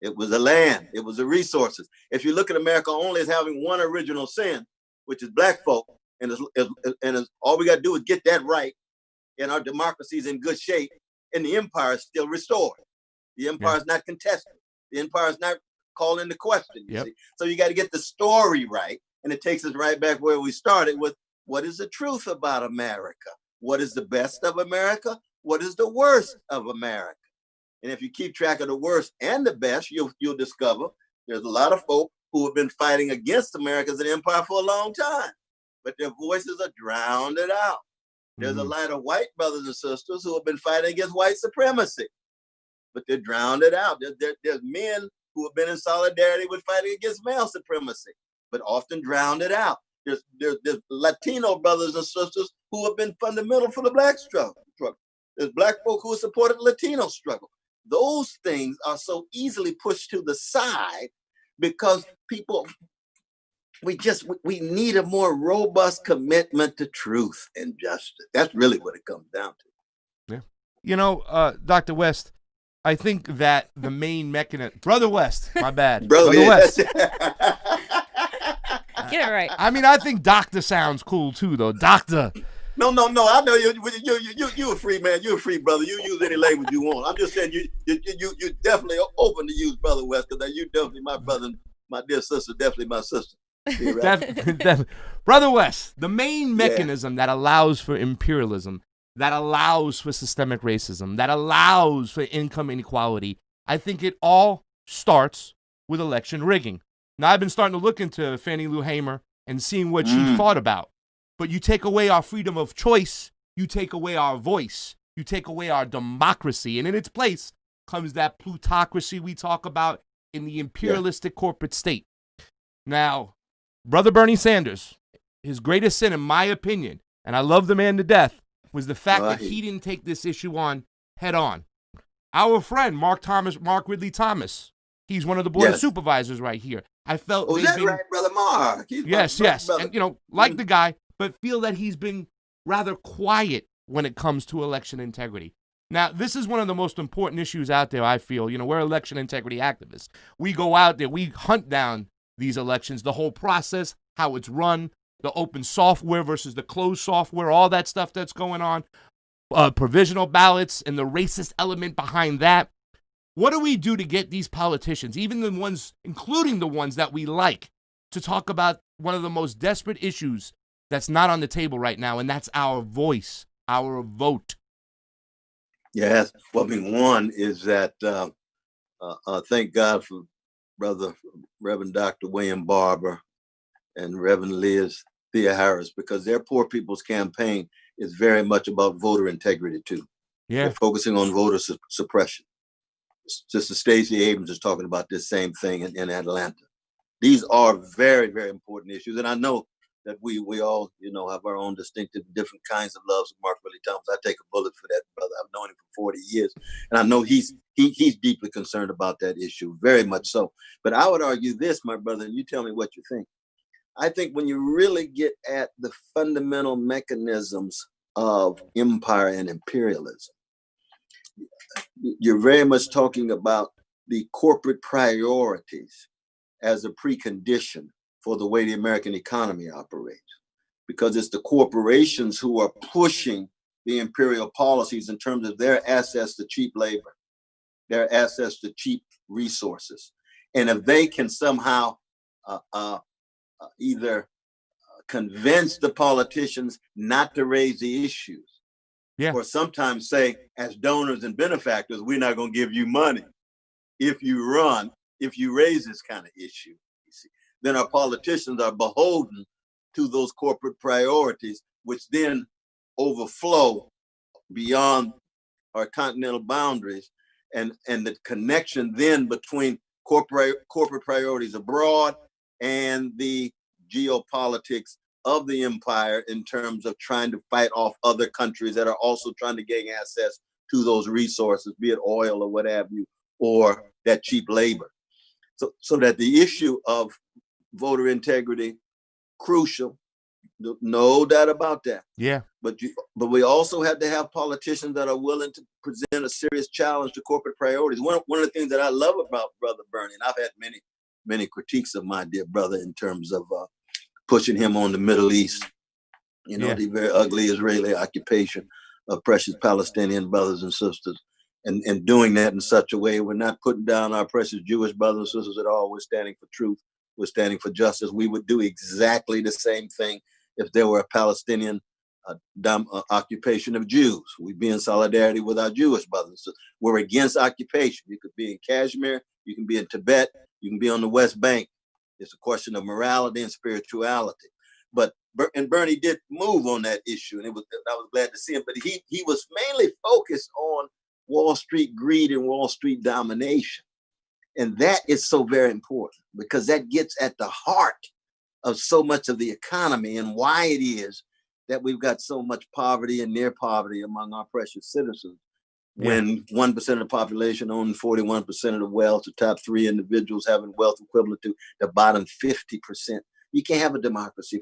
It was a land, it was the resources. If you look at America only as having one original sin, which is black folk, and all we got to do is get that right, and our democracy is in good shape, and the empire is still restored. The empire is not contested. The empire is not called into question. You see? So you got to get the story right. And it takes us right back where we started with, what is the truth about America? What is the best of America? What is the worst of America? And if you keep track of the worst and the best, you'll discover there's a lot of folk who have been fighting against America as an empire for a long time, but their voices are drowned out. There's a lot of white brothers and sisters who have been fighting against white supremacy, but they're drowned out. There's men who have been in solidarity with fighting against male supremacy, but often drowned it out. There's Latino brothers and sisters who have been fundamental for the black struggle. There's black folk who have supported the Latino struggle. Those things are so easily pushed to the side because people, we need a more robust commitment to truth and justice. That's really what it comes down to. Yeah. Dr. West, I think that the main mechanism, Brother West, my bad. Brother West. Get it right. I mean, I think doctor sounds cool too, though. Doctor. No. I know you a free man. You a free brother. You use any language you want. I'm just saying you definitely open to use Brother West, because you definitely my brother, my dear sister, definitely my sister. Definitely. Brother West, the main mechanism that allows for imperialism, that allows for systemic racism, that allows for income inequality, I think it all starts with election rigging. Now, I've been starting to look into Fannie Lou Hamer and seeing what she thought about. But you take away our freedom of choice, you take away our voice. You take away our democracy, and in its place comes that plutocracy we talk about in the imperialistic corporate state. Now, Brother Bernie Sanders, his greatest sin, in my opinion, and I love the man to death, was the fact that he didn't take this issue on head on. Our friend, Mark Ridley Thomas, he's one of the board of supervisors right here. I felt is that right, Brother Mark? Yes. Brother. And, you know, like the guy, but feel that he's been rather quiet when it comes to election integrity. Now, this is one of the most important issues out there, I feel. You know, we're election integrity activists. We go out there, we hunt down these elections, the whole process, how it's run, the open software versus the closed software, all that stuff that's going on, provisional ballots and the racist element behind that. What do we do to get these politicians, even the ones, including the ones that we like, to talk about one of the most desperate issues that's not on the table right now, and that's our voice, our vote? Yes. Well, I mean, one is that thank God for Reverend Dr. William Barber and Reverend Liz Thea Harris, because their Poor People's Campaign is very much about voter integrity, too. Yeah. They're focusing on voter suppression. Sister Stacey Abrams is talking about this same thing in Atlanta. These are very, very important issues. And I know that we all, you know, have our own distinctive, different kinds of loves of Mark Ridley Thomas. I take a bullet for that, brother. I've known him for 40 years. And I know he's deeply concerned about that issue, very much so. But I would argue this, my brother, and you tell me what you think. I think when you really get at the fundamental mechanisms of empire and imperialism, you're very much talking about the corporate priorities as a precondition for the way the American economy operates, because it's the corporations who are pushing the imperial policies in terms of their access to cheap labor, their access to cheap resources. And if they can somehow either convince the politicians not to raise the issues, or sometimes say, as donors and benefactors, we're not going to give you money if you raise this kind of issue, you see, then our politicians are beholden to those corporate priorities, which then overflow beyond our continental boundaries, and the connection then between corporate priorities abroad and the geopolitics of the empire in terms of trying to fight off other countries that are also trying to gain access to those resources, be it oil or what have you, or that cheap labor. So that the issue of voter integrity, crucial, no doubt about that. Yeah. But we also have to have politicians that are willing to present a serious challenge to corporate priorities. One of the things that I love about Brother Bernie, and I've had many critiques of my dear brother in terms of pushing him on the Middle East, you know, the very ugly Israeli occupation of precious Palestinian brothers and sisters, and doing that in such a way we're not putting down our precious Jewish brothers and sisters at all. We're standing for truth. We're standing for justice. We would do exactly the same thing if there were a Palestinian occupation of Jews. We'd be in solidarity with our Jewish brothers. So we're against occupation. You could be in Kashmir, you can be in Tibet, you can be on the West Bank. It's a question of morality and spirituality. But Bernie did move on that issue, and I was glad to see him. But he was mainly focused on Wall Street greed and Wall Street domination. And that is so very important, because that gets at the heart of so much of the economy and why it is that we've got so much poverty and near poverty among our precious citizens. When 1% of the population owns 41% of the wealth, the top 3 individuals having wealth equivalent to the bottom 50%. You can't have a democracy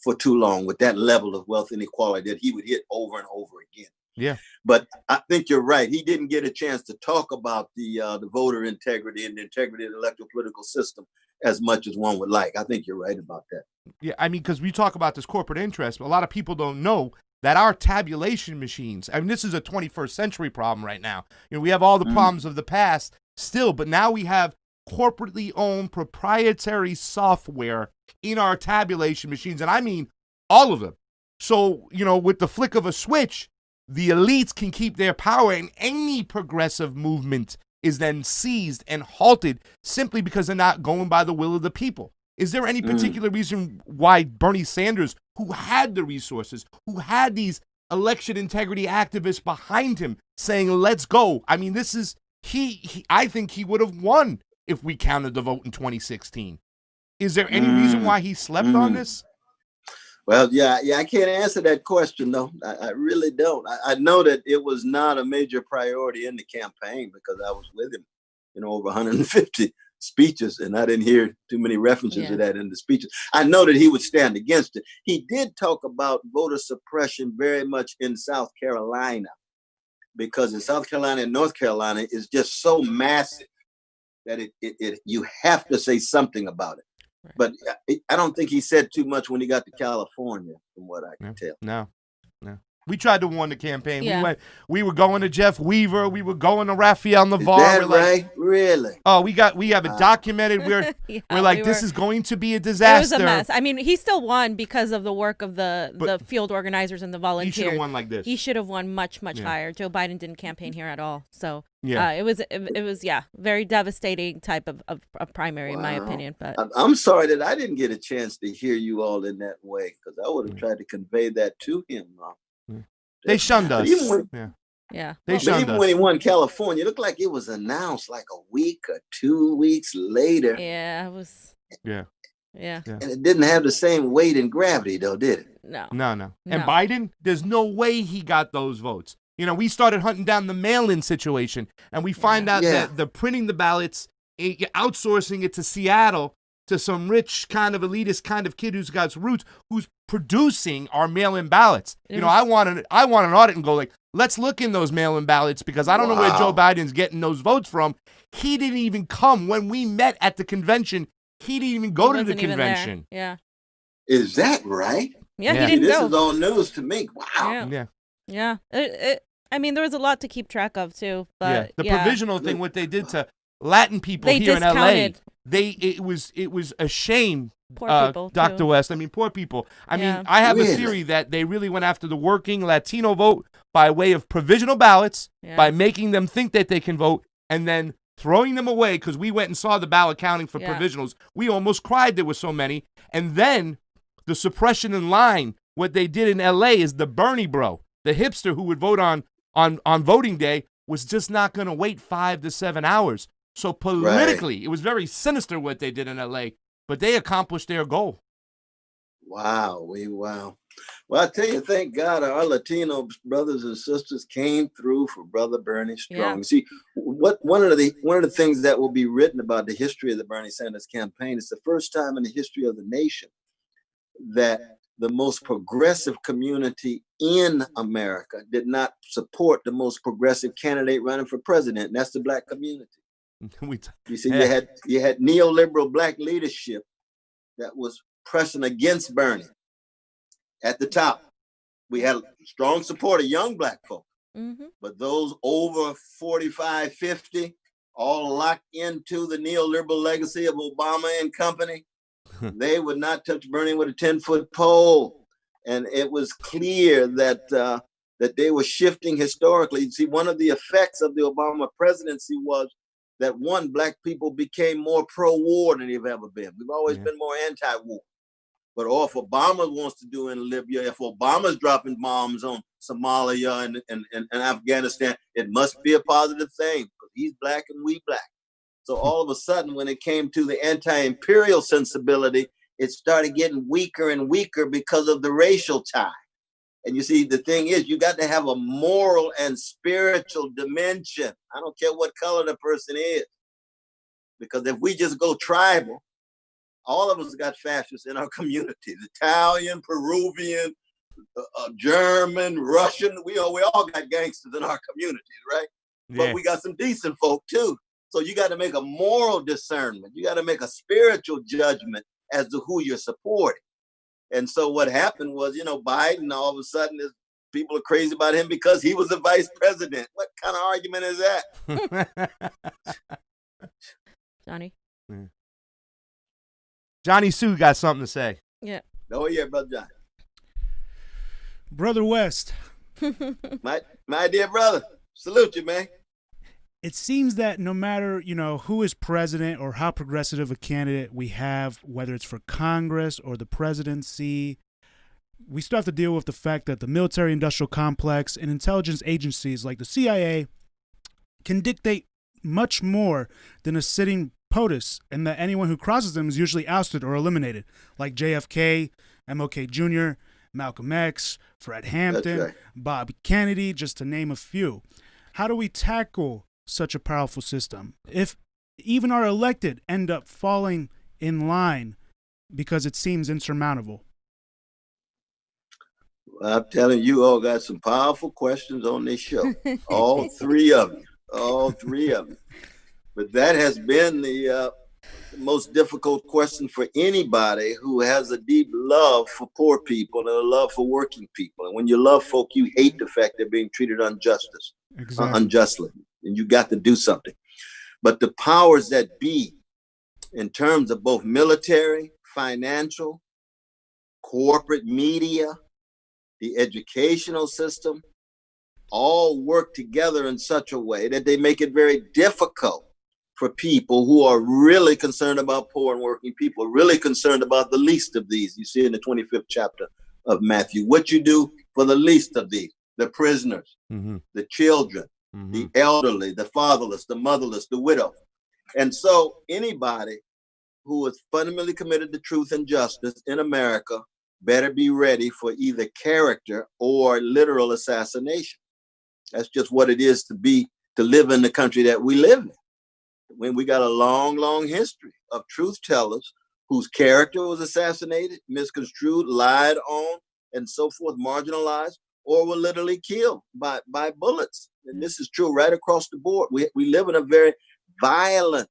for too long with that level of wealth inequality that he would hit over and over again. Yeah. But I think you're right. He didn't get a chance to talk about the voter integrity and the integrity of the electoral political system as much as one would like. I think you're right about that. Yeah, I mean, because we talk about this corporate interest, but a lot of people don't know that our tabulation machines, I mean, this is a 21st century problem right now. You know, we have all the problems of the past still, but now we have corporately owned proprietary software in our tabulation machines, and I mean all of them. So, you know, with the flick of a switch, the elites can keep their power, and any progressive movement is then seized and halted simply because they're not going by the will of the people. Is there any particular reason why Bernie Sanders, who had the resources, who had these election integrity activists behind him saying, let's go. I mean, this is, I think he would have won if we counted the vote in 2016. Is there any reason why he slept on this? Well, yeah, I can't answer that question, though. I really don't. I know that it was not a major priority in the campaign because I was with him, over 150 speeches, and I didn't hear too many references to that in the speeches. I know that he would stand against it. He did talk about voter suppression very much in South Carolina, because in South Carolina and North Carolina is just so massive that you have to say something about it. Right. But I don't think he said too much when he got to California, from what I can tell. No. We tried to warn the campaign. Yeah. We were going to Jeff Weaver. We were going to Raphael Navarre. Is that right? Really? Oh, we have it documented. We're like, this is going to be a disaster. It was a mess. I mean, he still won because of the work of the field organizers and the volunteers. He should have won like this. He should have won much higher. Joe Biden didn't campaign here at all. So it was very devastating type of primary in my opinion. But I'm sorry that I didn't get a chance to hear you all in that way, because I would have tried to convey that to him. They shunned us. They shunned us. When he won California, it looked like it was announced like a week or 2 weeks later. Yeah, it was. Yeah. And it didn't have the same weight and gravity, though, did it? No. And Biden, there's no way he got those votes. We started hunting down the mail-in situation, and we find out that they're printing the ballots, outsourcing it to Seattle to some rich kind of elitist kind of kid who's got roots, who's producing our mail-in ballots. I want an audit and go like, let's look in those mail-in ballots, because I don't know where Joe Biden's getting those votes from. He didn't even come when we met at the convention. He didn't even go to the convention. Yeah. Is that right? Yeah, he didn't go. This is all news to me. Wow. Yeah. I mean, there was a lot to keep track of too. But the provisional thing, what they did to Latin people here in LA, it was a shame. Poor people, Dr. West. I mean, poor people. I mean, I have a theory that they really went after the working Latino vote by way of provisional ballots, by making them think that they can vote, and then throwing them away, because we went and saw the ballot counting for provisionals. We almost cried there were so many. And then the suppression in line, what they did in LA is the Bernie bro, the hipster who would vote on voting day, was just not going to wait 5 to 7 hours. So politically, it was very sinister what they did in LA, but they accomplished their goal. Wow. Well, I tell you, thank God our Latino brothers and sisters came through for Brother Bernie strong. See, one of the things that will be written about the history of the Bernie Sanders campaign is the first time in the history of the nation that the most progressive community in America did not support the most progressive candidate running for president, and that's the Black community. You see, you had neoliberal Black leadership that was pressing against Bernie at the top. We had strong support of young Black folk, but those over 45, 50, all locked into the neoliberal legacy of Obama and company, they would not touch Bernie with a 10-foot pole. And it was clear that they were shifting historically. See, one of the effects of the Obama presidency was that Black people became more pro-war than they've ever been. We've always been more anti-war. But if Obama wants to do in Libya, if Obama's dropping bombs on Somalia and Afghanistan, it must be a positive thing, because he's Black and we Black. So all of a sudden, when it came to the anti-imperial sensibility, it started getting weaker and weaker because of the racial tie. And you see, the thing is, you got to have a moral and spiritual dimension. I don't care what color the person is. Because if we just go tribal, all of us got fascists in our communities. Italian, Peruvian, German, Russian. We all got gangsters in our communities, right? But we got some decent folk too. So you got to make a moral discernment. You got to make a spiritual judgment as to who you're supporting. And so what happened was, Biden, all of a sudden, people are crazy about him because he was the vice president. What kind of argument is that? Johnny? Johnny Sue got something to say. Yeah. Oh, yeah, Brother John. Brother West. my dear brother, salute you, man. It seems that no matter, who is president or how progressive a candidate we have, whether it's for Congress or the presidency, we still have to deal with the fact that the military-industrial complex and intelligence agencies like the CIA can dictate much more than a sitting POTUS, and that anyone who crosses them is usually ousted or eliminated, like JFK, MLK Jr., Malcolm X, Fred Hampton, right. Bob Kennedy, just to name a few. How do we tackle such a powerful system if even our elected end up falling in line because it seems insurmountable? I'm telling you, all got some powerful questions on this show. All three of you. All three of you. But that has been the most difficult question for anybody who has a deep love for poor people and a love for working people. And when you love folk, you hate the fact they're being treated unjustly. And you got to do something. But the powers that be, in terms of both military, financial, corporate media, the educational system, all work together in such a way that they make it very difficult for people who are really concerned about poor and working people, really concerned about the least of these. You see in the 25th chapter of Matthew, what you do for the least of these, the prisoners, the children, the elderly, the fatherless, the motherless, the widow. And so anybody who is fundamentally committed to truth and justice in America better be ready for either character or literal assassination. That's just what it is to live in the country that we live in. When we got a long, long history of truth tellers whose character was assassinated, misconstrued, lied on, and so forth, marginalized, or were literally killed by bullets. And this is true right across the board. We live in a very violent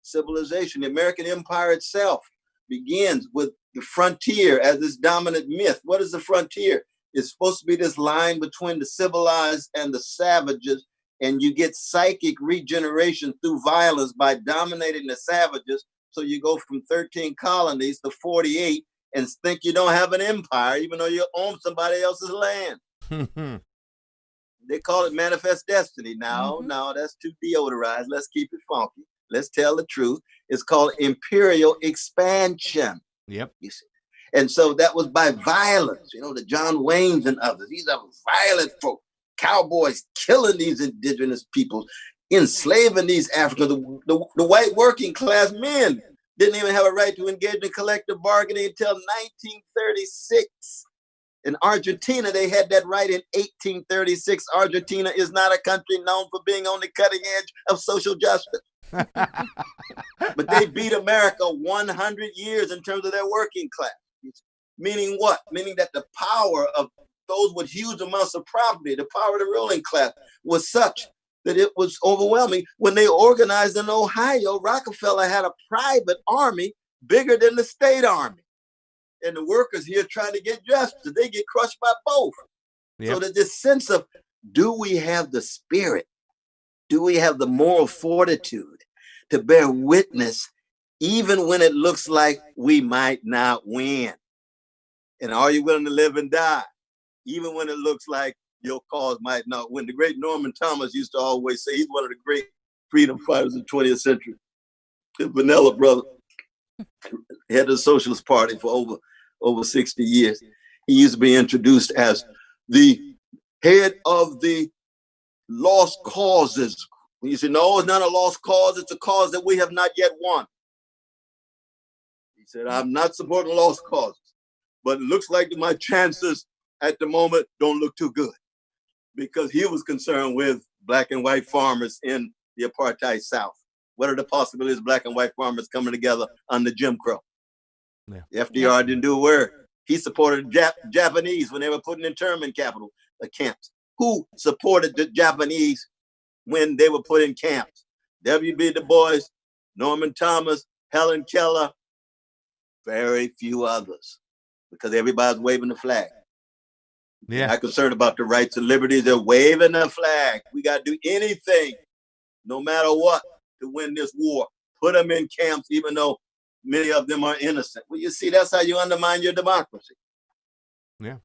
civilization. The American empire itself begins with the frontier as this dominant myth. What is the frontier? It's supposed to be this line between the civilized and the savages, and you get psychic regeneration through violence by dominating the savages. So you go from 13 colonies to 48 and think you don't have an empire, even though you own somebody else's land. They call it manifest destiny. No, that's too deodorized. Let's keep it funky. Let's tell the truth. It's called imperial expansion. Yep. You see? And so that was by violence, the John Waynes and others. These are violent folk, cowboys killing these indigenous peoples, enslaving these Africans. The white working class men didn't even have a right to engage in collective bargaining until 1936. In Argentina, they had that right in 1836. Argentina is not a country known for being on the cutting edge of social justice. But they beat America 100 years in terms of their working class. Meaning what? Meaning that the power of those with huge amounts of property, the power of the ruling class, was such that it was overwhelming. When they organized in Ohio, Rockefeller had a private army bigger than the state army. And the workers here trying to get justice, they get crushed by both. Yep. So there's this sense of, do we have the spirit? Do we have the moral fortitude to bear witness even when it looks like we might not win? And are you willing to live and die even when it looks like your cause might not win? The great Norman Thomas used to always say, he's one of the great freedom fighters of the 20th century. The Vanilla brother, head of the Socialist Party for over 60 years. He used to be introduced as the head of the lost causes. He said, no, it's not a lost cause. It's a cause that we have not yet won. He said, I'm not supporting lost causes, but it looks like my chances at the moment don't look too good, because he was concerned with black and white farmers in the apartheid South. What are the possibilities of black and white farmers coming together under Jim Crow? Yeah. FDR didn't do a word. He supported Japanese when they were put in internment camps. Who supported the Japanese when they were put in camps? W.B. Du Bois, Norman Thomas, Helen Keller, very few others, because everybody's waving the flag. Yeah. They're concerned about the rights and liberties. They're waving the flag. We got to do anything, no matter what, to win this war. Put them in camps, even though many of them are innocent. Well, you see, that's how you undermine your democracy. Yeah.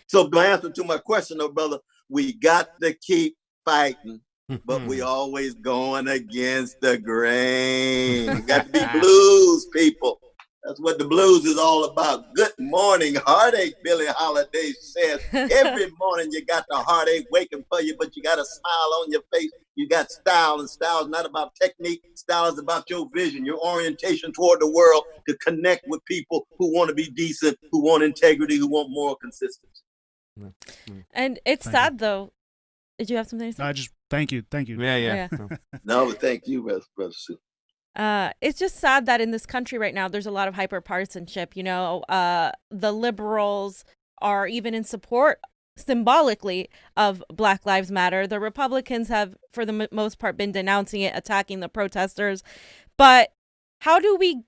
So the answer to my question, though, brother, we got to keep fighting, but we always going against the grain. We got to be blues people. That's what the blues is all about. Good morning, heartache, Billie Holiday says. Every morning you got the heartache waiting for you, but you got a smile on your face. You got style, and style is not about technique. Style is about your vision, your orientation toward the world to connect with people who want to be decent, who want integrity, who want moral consistency. And it's sad, though. Did you have something to say? I just thank you. Yeah. No, but thank you, Brother Sue. It's just sad that in this country right now, there's a lot of hyper-partisanship. You know, the liberals are even in support symbolically of Black Lives Matter. The Republicans have, for the most part, been denouncing it, attacking the protesters. But how do we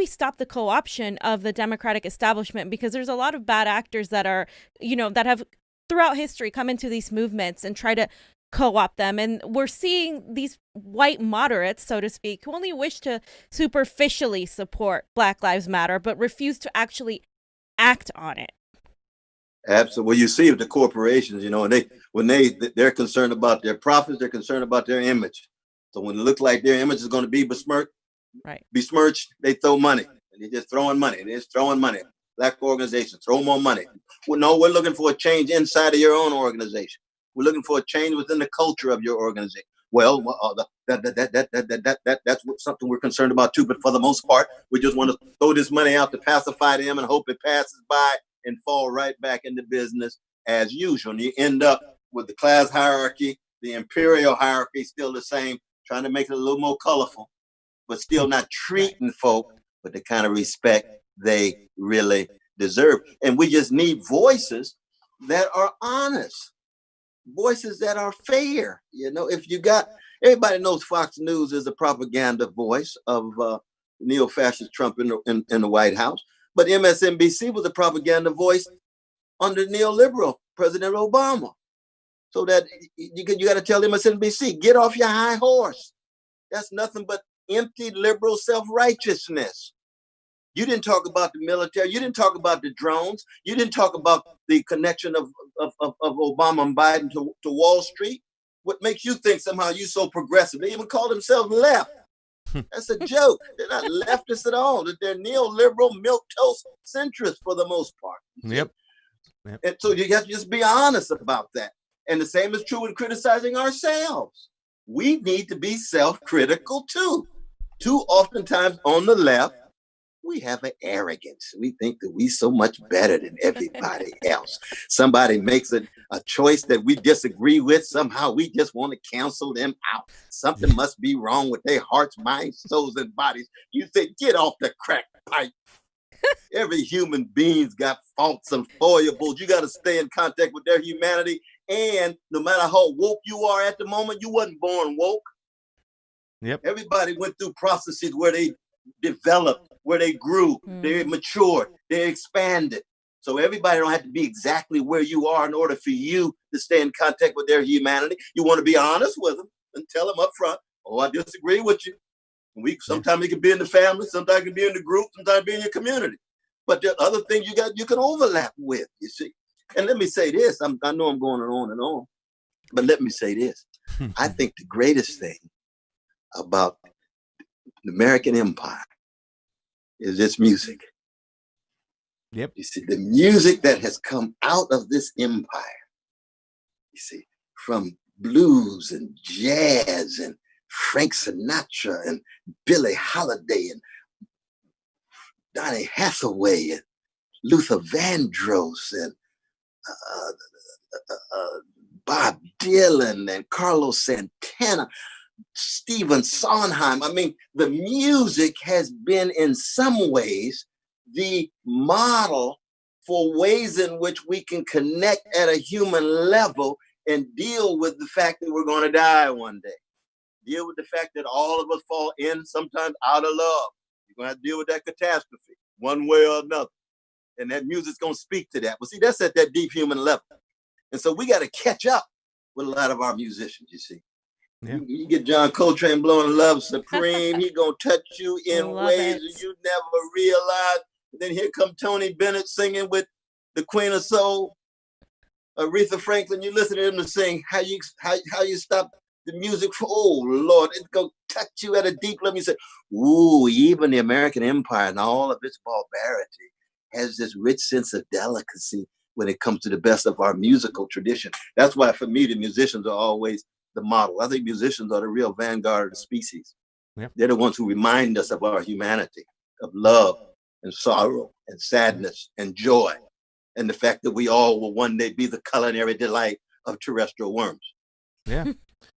stop the co-option of the Democratic establishment? Because there's a lot of bad actors that are, you know, that have throughout history come into these movements and try to co-opt them. And we're seeing these white moderates, so to speak, who only wish to superficially support Black Lives Matter, but refuse to actually act on it. Absolutely. Well, you see with the corporations, you know, and they're concerned about their profits, they're concerned about their image. So when it looks like their image is going to be besmirched, they throw money. And they're just throwing money. They're just throwing money. Black organizations, throw more money. Well, no, we're looking for a change inside of your own organization. We're looking for a change within the culture of your organization. Well, that's something we're concerned about too. But for the most part, we just want to throw this money out to pacify them and hope it passes by and fall right back into business as usual. And you end up with the class hierarchy, the imperial hierarchy still the same, trying to make it a little more colorful, but still not treating folk with the kind of respect they really deserve. And we just need voices that are honest, voices that are fair. You know, if you got, everybody knows Fox News is a propaganda voice of neo-fascist Trump in the White House, but MSNBC was a propaganda voice under neoliberal President Obama. So that you got to tell MSNBC, get off your high horse. That's nothing but empty liberal self-righteousness. You didn't talk about the military. You didn't talk about the drones. You didn't talk about the connection of Obama and Biden to Wall Street. What makes you think somehow you're so progressive? They even call themselves left. That's a joke. They're not leftists at all. They're neoliberal, milquetoast centrists for the most part. Yep. And so you have to just be honest about that. And the same is true in criticizing ourselves. We need to be self-critical too. Too oftentimes on the left, we have an arrogance. We think that we so much better than everybody else. Somebody makes a choice that we disagree with. Somehow we just want to cancel them out. Something must be wrong with their hearts, minds, souls, and bodies. You say, get off the crack pipe. Every human being's got faults and foibles. You got to stay in contact with their humanity. And no matter how woke you are at the moment, you wasn't born woke. Yep. Everybody went through processes where they developed, where they grew, they matured, they expanded. So everybody don't have to be exactly where you are in order for you to stay in contact with their humanity. You want to be honest with them and tell them up front, oh, I disagree with you. Sometimes it can be in the family, sometimes it can be in the group, sometimes it can be in your community. But there are other things you can overlap with, you see. And let me say this, I know I'm going on and on, but let me say this. I think the greatest thing about the American empire is its music. Yep. You see, the music that has come out of this empire, you see, from blues and jazz and Frank Sinatra and Billie Holiday and Donny Hathaway and Luther Vandross and Bob Dylan and Carlos Santana, Stephen Sondheim. I mean, the music has been in some ways the model for ways in which we can connect at a human level and deal with the fact that we're going to die one day. Deal with the fact that all of us fall in sometimes out of love. You're going to have to deal with that catastrophe one way or another. And that music's going to speak to that. But see, that's at that deep human level. And so we got to catch up with a lot of our musicians, you see. Yeah. You get John Coltrane blowing Love Supreme. He's going to touch you in ways that you never realized. And then here come Tony Bennett singing with the Queen of Soul, Aretha Franklin. You listen to him to sing, how you stop the music, oh Lord, it's gonna touch you at a deep level. You say, ooh, even the American Empire and all of its barbarity has this rich sense of delicacy when it comes to the best of our musical tradition. That's why for me, the musicians are always the model. I think musicians are the real vanguard of the species. Yep. They're the ones who remind us of our humanity, of love and sorrow and sadness and joy, and the fact that we all will one day be the culinary delight of terrestrial worms. Yeah.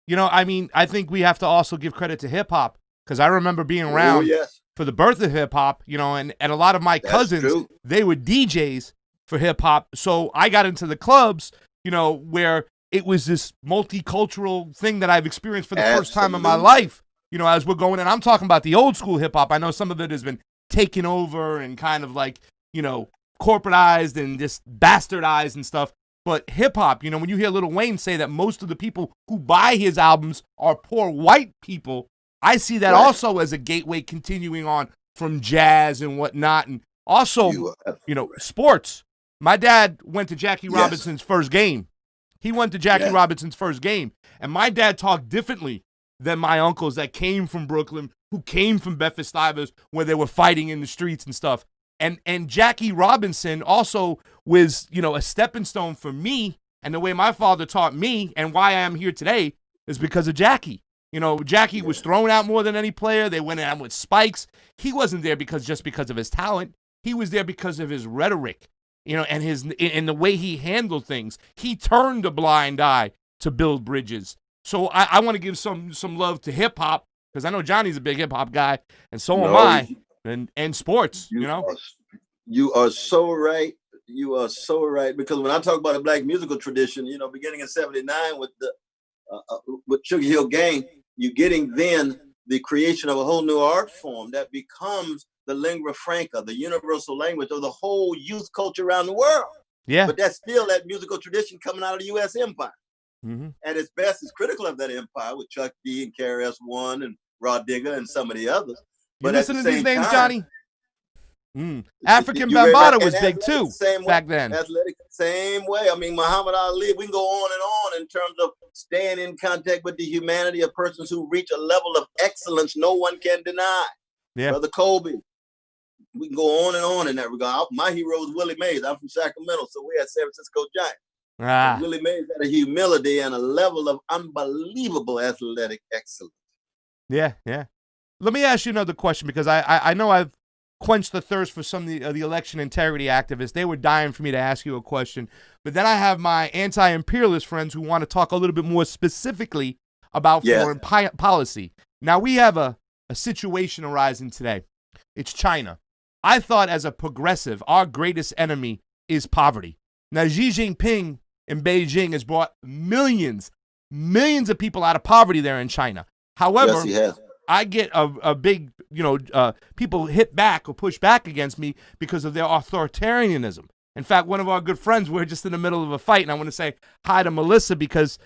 You know, I mean, I think we have to also give credit to hip hop, because I remember being around for the birth of hip hop, you know, and a lot of my cousins, they were DJs for hip hop. So I got into the clubs, you know, where it was this multicultural thing that I've experienced for the first time in my life, you know, as we're going. And I'm talking about the old school hip hop. I know some of it has been taken over and kind of like, you know, corporatized and just bastardized and stuff. But hip hop, you know, when you hear Lil Wayne say that most of the people who buy his albums are poor white people, I see that also as a gateway continuing on from jazz and whatnot. And also, you know, sports. My dad went to Jackie Robinson's first game. He went to Jackie Robinson's first game. And my dad talked differently than my uncles that came from Brooklyn, who came from Bedford-Stuyvesant, where they were fighting in the streets and stuff. And Jackie Robinson also was, you know, a stepping stone for me. And the way my father taught me and why I am here today is because of Jackie. You know, Jackie was thrown out more than any player. They went out with spikes. He wasn't there just because of his talent. He was there because of his rhetoric, you know, and the way he handled things. He turned a blind eye to build bridges. So I want to give some love to hip hop, because I know Johnny's a big hip hop guy, and so am I. And sports, you know. You are so right. You are so right. Because when I talk about a black musical tradition, you know, beginning in '79 with Sugar Hill Gang, you're getting then the creation of a whole new art form that becomes the lingua franca, the universal language of the whole youth culture around the world. Yeah. But that's still that musical tradition coming out of the U.S. empire. Mm-hmm. At its best, is critical of that empire with Chuck D and KRS-One and Rod Digger and some of the others. You listen to these names, Johnny? African Bambaataa was big too back then. Athletic, same way. I mean, Muhammad Ali, we can go on in terms of staying in contact with the humanity of persons who reach a level of excellence no one can deny. Yeah. Brother Kobe. We can go on in that regard. My hero is Willie Mays. I'm from Sacramento, so we had San Francisco Giants. Willie Mays had a humility and a level of unbelievable athletic excellence. Yeah, yeah. Let me ask you another question, because I know I've quenched the thirst for some of the election integrity activists. They were dying for me to ask you a question. But then I have my anti-imperialist friends who want to talk a little bit more specifically about foreign policy. Now, we have a situation arising today. It's China. I thought as a progressive, our greatest enemy is poverty. Now, Xi Jinping in Beijing has brought millions of people out of poverty there in China. However, yes, he has. I get a big, you know, people hit back or push back against me because of their authoritarianism. In fact, one of our good friends, we're just in the middle of a fight, and I want to say hi to Melissa because,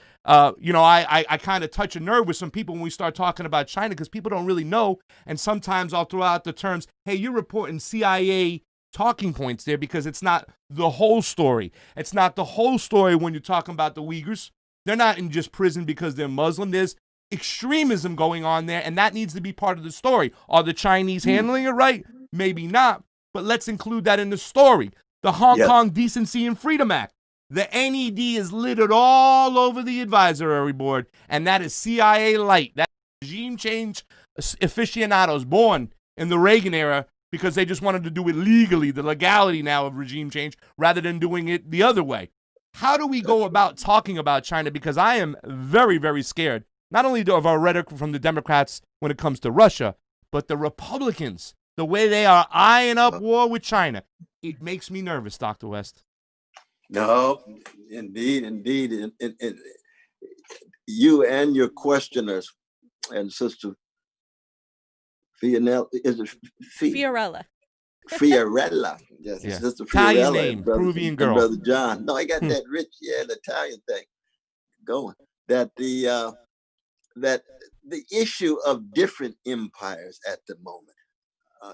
you know, I kind of touch a nerve with some people when we start talking about China, because people don't really know, and sometimes I'll throw out the terms, hey, you're reporting CIA talking points there, because it's not the whole story. It's not the whole story when you're talking about the Uyghurs. They're not in just prison because they're Muslim. There's extremism going on there, and that needs to be part of the story. Are the Chinese handling it right? Maybe not, but let's include that in the story. The Hong Kong Decency and Freedom Act. The NED is littered all over the advisory board, and that is CIA light. That regime change aficionados born in the Reagan era because they just wanted to do it legally, the legality now of regime change, rather than doing it the other way. How do we go about talking about China? Because I am very, very scared, not only of our rhetoric from the Democrats when it comes to Russia, but the Republicans, the way they are eyeing up war with China. It makes me nervous, Dr. West. No, indeed. And you and your questioners and Sister Fiorella, is it Fiorella. Fiorella. Yes, yeah. Sister Italian Fiorella, name, Peruvian girl. Brother John. No, I got that rich, the Italian thing going. That the issue of different empires at the moment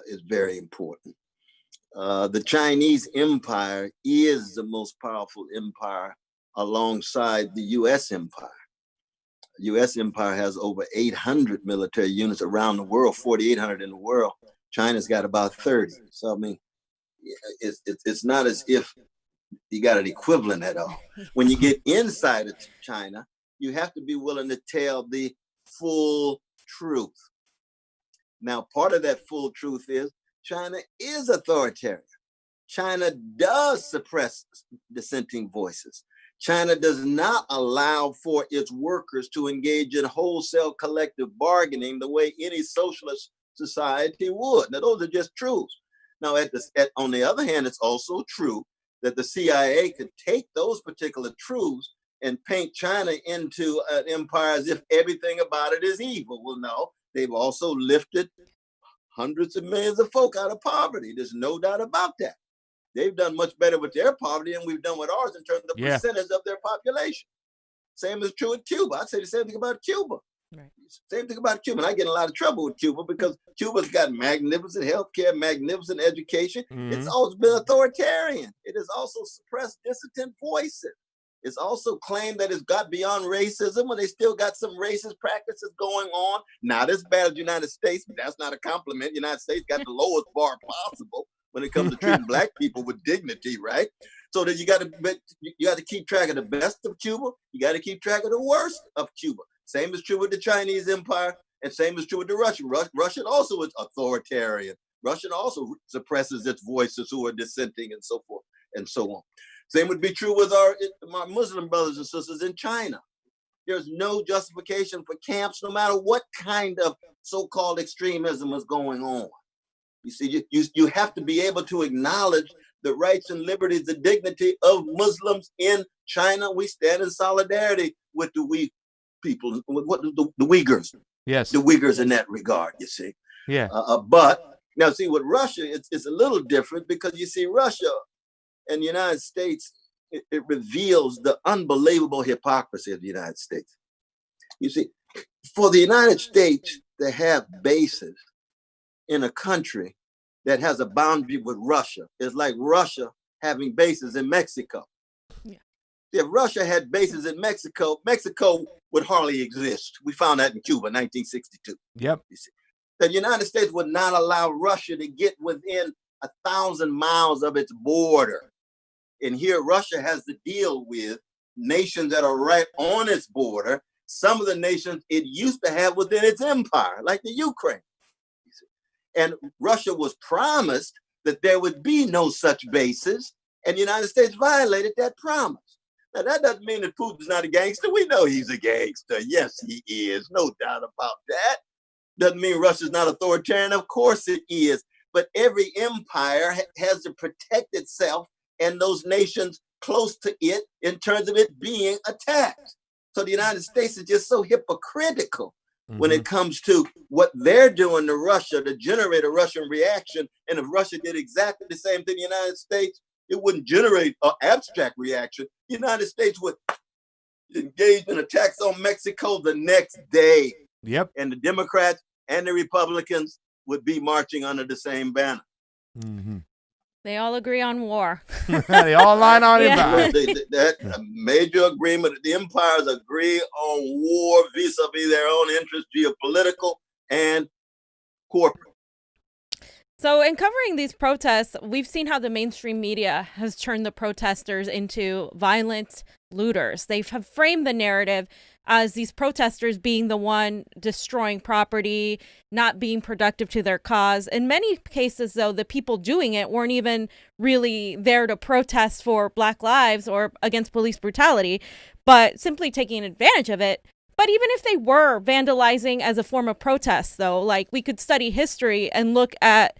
is very important. The Chinese empire is the most powerful empire alongside the U.S. empire. U.S. empire has over 800 military units around the world, 4,800 in the world. China's got about 30. So, I mean, it's not as if you got an equivalent at all. When you get inside of China, you have to be willing to tell the full truth. Now, part of that full truth is China is authoritarian. China does suppress dissenting voices. China does not allow for its workers to engage in wholesale collective bargaining the way any socialist society would. Now, those are just truths. Now, on the other hand, it's also true that the CIA could take those particular truths and paint China into an empire as if everything about it is evil. Well, no, they've also lifted hundreds of millions of folk out of poverty. There's no doubt about that. They've done much better with their poverty than we've done with ours in terms of the percentage of their population. Same is true with Cuba. I'd say the same thing about Cuba. Right. Same thing about Cuba. And I get in a lot of trouble with Cuba because Cuba's got magnificent healthcare, magnificent education. Mm-hmm. It's always been authoritarian. It has also suppressed dissident voices. It's also claimed that it's got beyond racism, and they still got some racist practices going on. Not as bad as the United States, but that's not a compliment. The United States got the lowest bar possible when it comes to treating Black people with dignity, right? So that you got to keep track of the best of Cuba. You got to keep track of the worst of Cuba. Same is true with the Chinese empire, and same is true with the Russian. Russian also is authoritarian. Russian also suppresses its voices who are dissenting and so forth and so on. Same would be true with our Muslim brothers and sisters in China. There's no justification for camps, no matter what kind of so-called extremism is going on. You see, you have to be able to acknowledge the rights and liberties, the dignity of Muslims in China. We stand in solidarity with the people, with the Uyghurs. Yes. The Uyghurs in that regard, you see. Yeah. But now, see, with Russia, it's a little different because you see, Russia and the United States, it reveals the unbelievable hypocrisy of the United States. You see, for the United States to have bases in a country that has a boundary with Russia is like Russia having bases in Mexico. Yeah. If Russia had bases in Mexico, Mexico would hardly exist. We found that in Cuba, 1962. Yep. You see, the United States would not allow Russia to get within 1,000 miles of its border. And here Russia has to deal with nations that are right on its border. Some of the nations it used to have within its empire, like the Ukraine. And Russia was promised that there would be no such bases, and the United States violated that promise. Now, that doesn't mean that Putin's not a gangster. We know he's a gangster. Yes, he is. No doubt about that. Doesn't mean Russia's not authoritarian. Of course it is. But every empire has to protect itself and those nations close to it in terms of it being attacked. So the United States is just so hypocritical when it comes to what they're doing to Russia to generate a Russian reaction. And if Russia did exactly the same thing to the United States, it wouldn't generate an abstract reaction. The United States would engage in attacks on Mexico the next day. Yep. And the Democrats and the Republicans would be marching under the same banner. Mm-hmm. They all agree on war. They all line on it. That major agreement. The empires agree on war vis-a-vis their own interests, geopolitical and corporate. So in covering these protests, we've seen how the mainstream media has turned the protesters into violent looters. They have framed the narrative as these protesters being the one destroying property, not being productive to their cause. In many cases, though, the people doing it weren't even really there to protest for Black lives or against police brutality, but simply taking advantage of it. But even if they were vandalizing as a form of protest, though, like we could study history and look at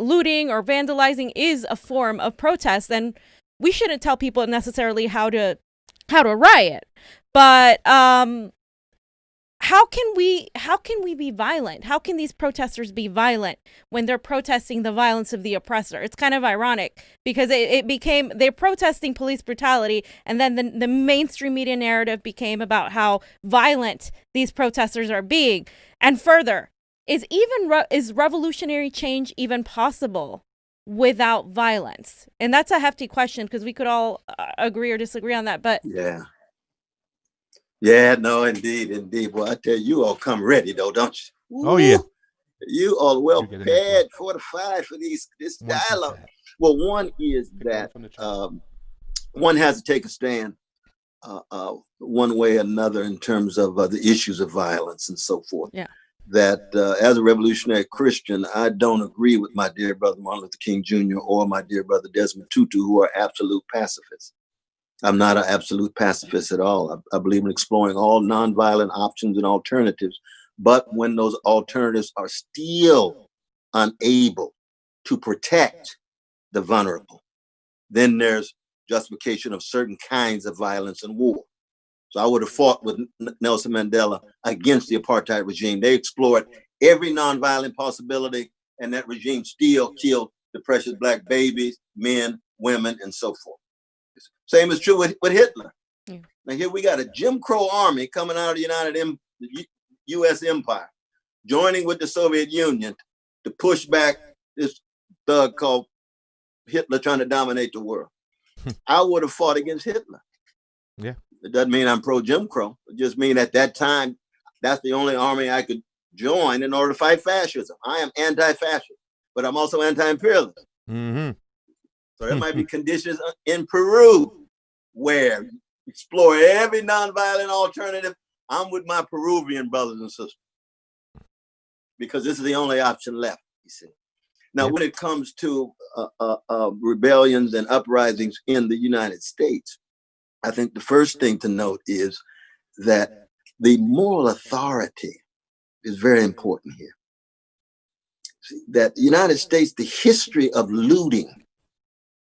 looting or vandalizing is a form of protest, then we shouldn't tell people necessarily how to riot. But how can we be violent? How can these protesters be violent when they're protesting the violence of the oppressor? It's kind of ironic because it became they're protesting police brutality, and then the mainstream media narrative became about how violent these protesters are being. And further, is revolutionary change even possible without violence? And that's a hefty question because we could all agree or disagree on that. But Yeah, no, indeed, indeed. Well, I tell you, you all come ready though, don't you? Oh yeah. You all well You get in there prepared, fortified for this 1%. dialogue. Well, one is Pick one that from the chat. one has to take a stand one way or another in terms of the issues of violence and so forth. Yeah. That as a revolutionary Christian, I don't agree with my dear brother Martin Luther King Jr. or my dear brother Desmond Tutu, who are absolute pacifists. I'm not an absolute pacifist at all. I believe in exploring all nonviolent options and alternatives. But when those alternatives are still unable to protect the vulnerable, then there's justification of certain kinds of violence and war. So I would have fought with Nelson Mandela against the apartheid regime. They explored every nonviolent possibility, and that regime still killed the precious black babies, men, women, and so forth. Same is true with Hitler. Yeah. Now here we got a Jim Crow army coming out of the U.S. empire, joining with the Soviet Union to push back this thug called Hitler trying to dominate the world. I would have fought against Hitler. Yeah. It doesn't mean I'm pro Jim Crow. It just means at that time, that's the only army I could join in order to fight fascism. I am anti-fascist, but I'm also anti-imperialist. Mm-hmm. So there might be conditions in Peru where you explore every nonviolent alternative. I'm with my Peruvian brothers and sisters because this is the only option left, you see. Now, when it comes to rebellions and uprisings in the United States, I think the first thing to note is that the moral authority is very important here. See, that the United States, the history of looting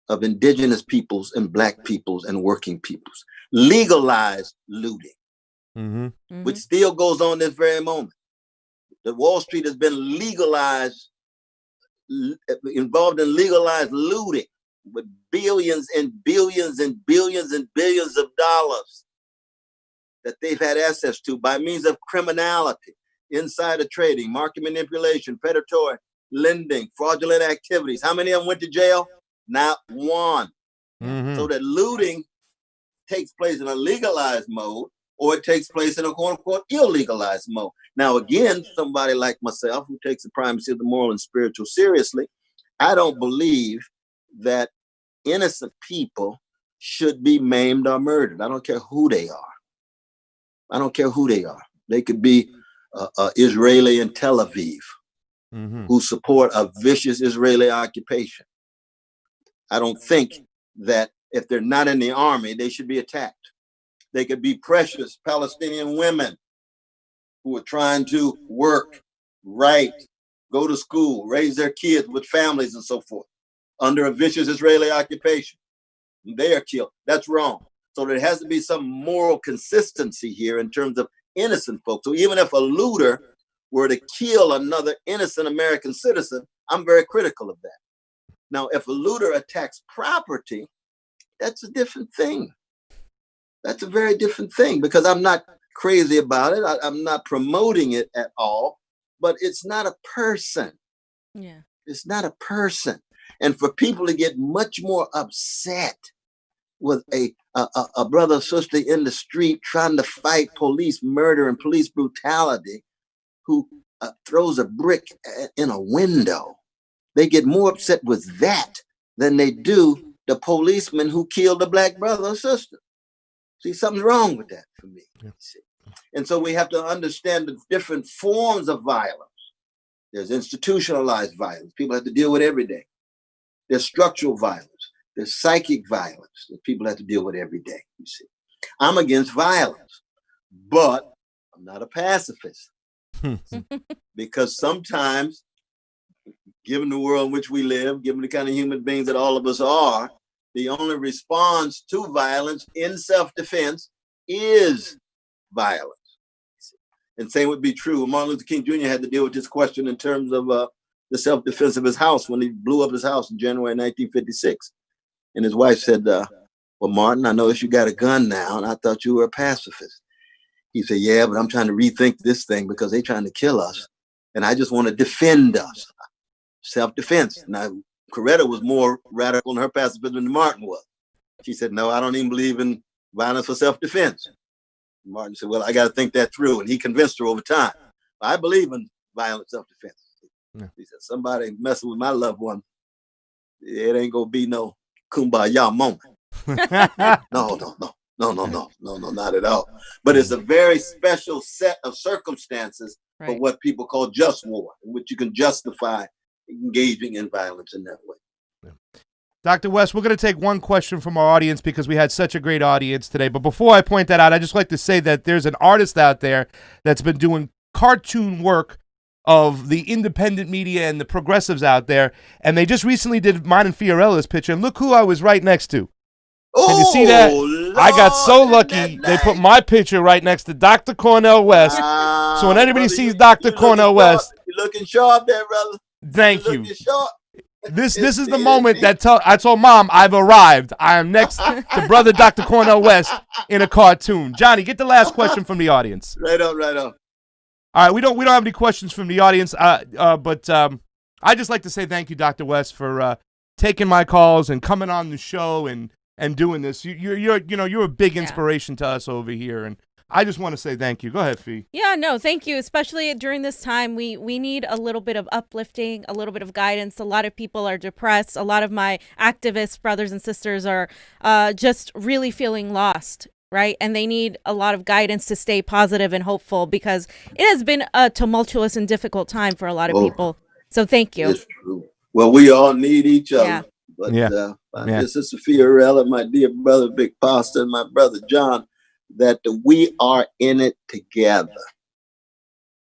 of indigenous peoples and black peoples and working peoples, legalized looting, which still goes on this very moment. That Wall Street has been legalized, involved in legalized looting with billions and billions and billions and billions of dollars that they've had access to by means of criminality, insider trading, market manipulation, predatory lending, fraudulent activities. How many of them went to jail? Not one. So that looting takes place in a legalized mode, or it takes place in a quote unquote illegalized mode. Now, again, somebody like myself who takes the primacy of the moral and spiritual seriously, I don't believe that innocent people should be maimed or murdered. I don't care who they are. I don't care who they are. They could be Israeli in Tel Aviv who support a vicious Israeli occupation. I don't think that if they're not in the army, they should be attacked. They could be precious Palestinian women who are trying to work, write, go to school, raise their kids with families and so forth under a vicious Israeli occupation. They are killed. That's wrong. So there has to be some moral consistency here in terms of innocent folks. So even if a looter were to kill another innocent American citizen, I'm very critical of that. Now, if a looter attacks property, that's a different thing. That's a very different thing because I'm not crazy about it. I'm not promoting it at all, but it's not a person. Yeah. It's not a person. And for people to get much more upset with a brother or sister in the street trying to fight police murder and police brutality who throws a brick in a window, they get more upset with that than they do the policeman who killed a black brother or sister. See, something's wrong with that for me. Yeah. And so we have to understand the different forms of violence. There's institutionalized violence people have to deal with every day. There's structural violence. There's psychic violence that people have to deal with every day, you see. I'm against violence, but I'm not a pacifist. Because sometimes, given the world in which we live, given the kind of human beings that all of us are, the only response to violence in self-defense is violence. And same would be true. Martin Luther King Jr. had to deal with this question in terms of the self-defense of his house when he blew up his house in January 1956. And his wife said, well, Martin, I noticed you got a gun now, and I thought you were a pacifist. He said, yeah, but I'm trying to rethink this thing because they're trying to kill us. And I just want to defend us. Self-defense. Now, Coretta was more radical in her pacifism than Martin was. She said, no, I don't even believe in violence for self-defense. Martin said, well, I got to think that through. And he convinced her over time. I believe in violent self-defense. Yeah. He said, somebody messing with my loved one, it ain't going to be no kumbaya moment. No, not at all. But it's a very special set of circumstances for what people call just war, in which you can justify engaging in violence in that way. Yeah. Dr. West, we're going to take one question from our audience because we had such a great audience today. But before I point that out, I'd just like to say that there's an artist out there that's been doing cartoon work of the independent media and the progressives out there, and they just recently did mine and Fiorella's picture, and look who I was right next to. Can you see that? Lord, I got so lucky. They put my picture right next to Dr. Cornel West. So when anybody sees Dr. Cornel West, you're looking sharp there, brother. Thank you. This is the moment that I told Mom I've arrived. I am next to brother Dr. Cornel West in a cartoon. Johnny, get the last question from the audience. Right on. All right, we don't have any questions from the audience, but I just like to say thank you, Dr. West, for taking my calls and coming on the show and doing this. You're a big inspiration to us over here, and I just want to say thank you. Go ahead, Fee. Yeah, no, thank you. Especially during this time, we need a little bit of uplifting, a little bit of guidance. A lot of people are depressed. A lot of my activist brothers and sisters are just really feeling lost, right? And they need a lot of guidance to stay positive and hopeful because it has been a tumultuous and difficult time for a lot of people. So thank you. It's true. Well, we all need each other. Yeah. But this is Fiorella, my dear brother, Big Pasta, and my brother, John, that we are in it together.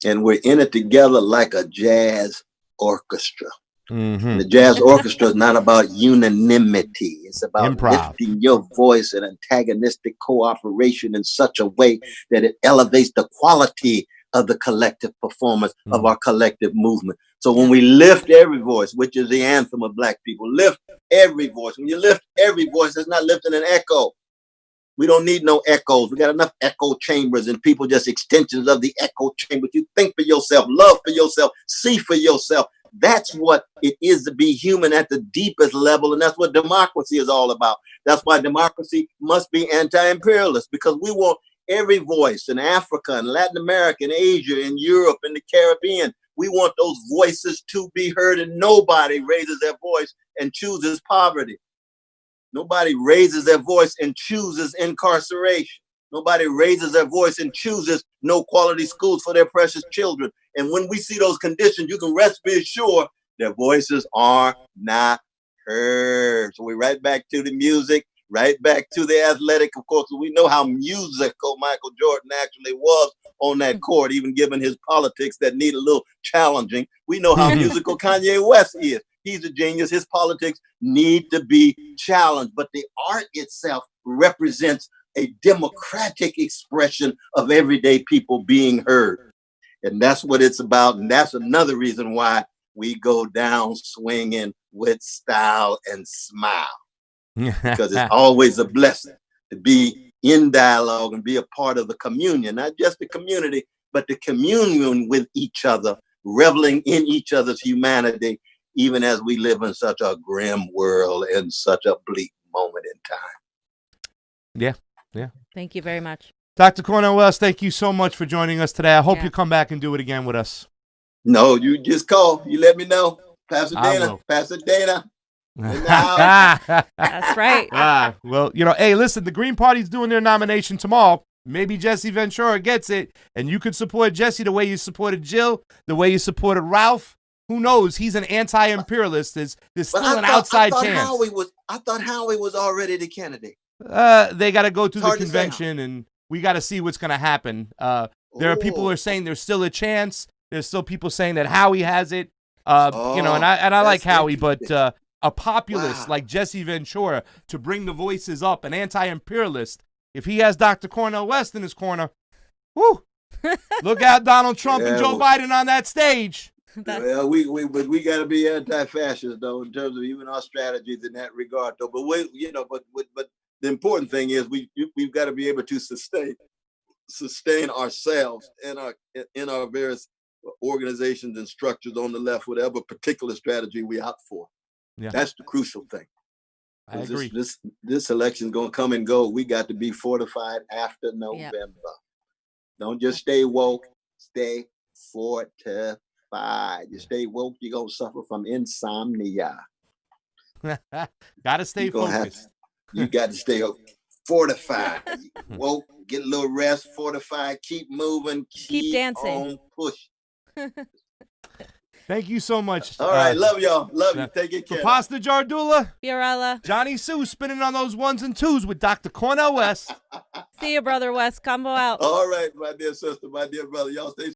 And we're in it together like a jazz orchestra. Mm-hmm. The jazz orchestra is not about unanimity. It's about lifting your voice and antagonistic cooperation in such a way that it elevates the quality of the collective performance of our collective movement. So when we lift every voice, which is the anthem of Black people, lift every voice. When you lift every voice, it's not lifting an echo. We don't need no echoes. We got enough echo chambers and people just extensions of the echo chamber. You think for yourself, love for yourself, see for yourself. That's what it is to be human at the deepest level. And that's what democracy is all about. That's why democracy must be anti-imperialist, because we want every voice in Africa and Latin America and Asia and Europe and the Caribbean. We want those voices to be heard, and nobody raises their voice and chooses poverty. Nobody raises their voice and chooses incarceration. Nobody raises their voice and chooses no quality schools for their precious children. And when we see those conditions, you can rest be assured their voices are not heard. So we're right back to the music, right back to the athletic. Of course, we know how musical Michael Jordan actually was on that court, even given his politics that need a little challenging. We know how musical Kanye West is. He's a genius. His politics need to be challenged. But the art itself represents a democratic expression of everyday people being heard. And that's what it's about. And that's another reason why we go down swinging with style and smile. Because it's always a blessing to be in dialogue and be a part of the communion, not just the community, but the communion with each other, reveling in each other's humanity, even as we live in such a grim world and such a bleak moment in time. Yeah. Thank you very much. Dr. Cornel West, thank you so much for joining us today. I hope you come back and do it again with us. No, you just call. You let me know. Pasadena. That's right. Well, hey, listen, the Green Party's doing their nomination tomorrow. Maybe Jesse Ventura gets it, and you could support Jesse the way you supported Jill, the way you supported Ralph. Who knows? He's an anti-imperialist. There's still an outside chance. I thought Howie was already the candidate. They got to go through the convention, and we got to see what's going to happen. There are people who are saying there's still a chance. There's still people saying that Howie has it. And I like Howie, but a populist like Jesse Ventura to bring the voices up, an anti-imperialist. If he has Dr. Cornel West in his corner, whoo! Look out, Donald Trump and Joe Biden on that stage. Well, we got to be anti-fascist though, in terms of even our strategies in that regard though. But but the important thing is we've got to be able to sustain ourselves in our various organizations and structures on the left, whatever particular strategy we opt for. Yeah. That's the crucial thing. I agree. This election's gonna come and go. We got to be fortified after November. Yep. Don't just stay woke. Stay fortified. You stay woke, you're gonna suffer from insomnia. Gotta stay focused. You got to stay fortified. Woke, get a little rest, fortified, keep moving, keep dancing, on push. Thank you so much. All right, love y'all. Love you. Take it care. For Pasta Jardula, Fiorella, Jonny Sue spinning on those 1s and 2s with Dr. Cornel West. See you, Brother West. Convo out. All right, my dear sister, my dear brother. Y'all stay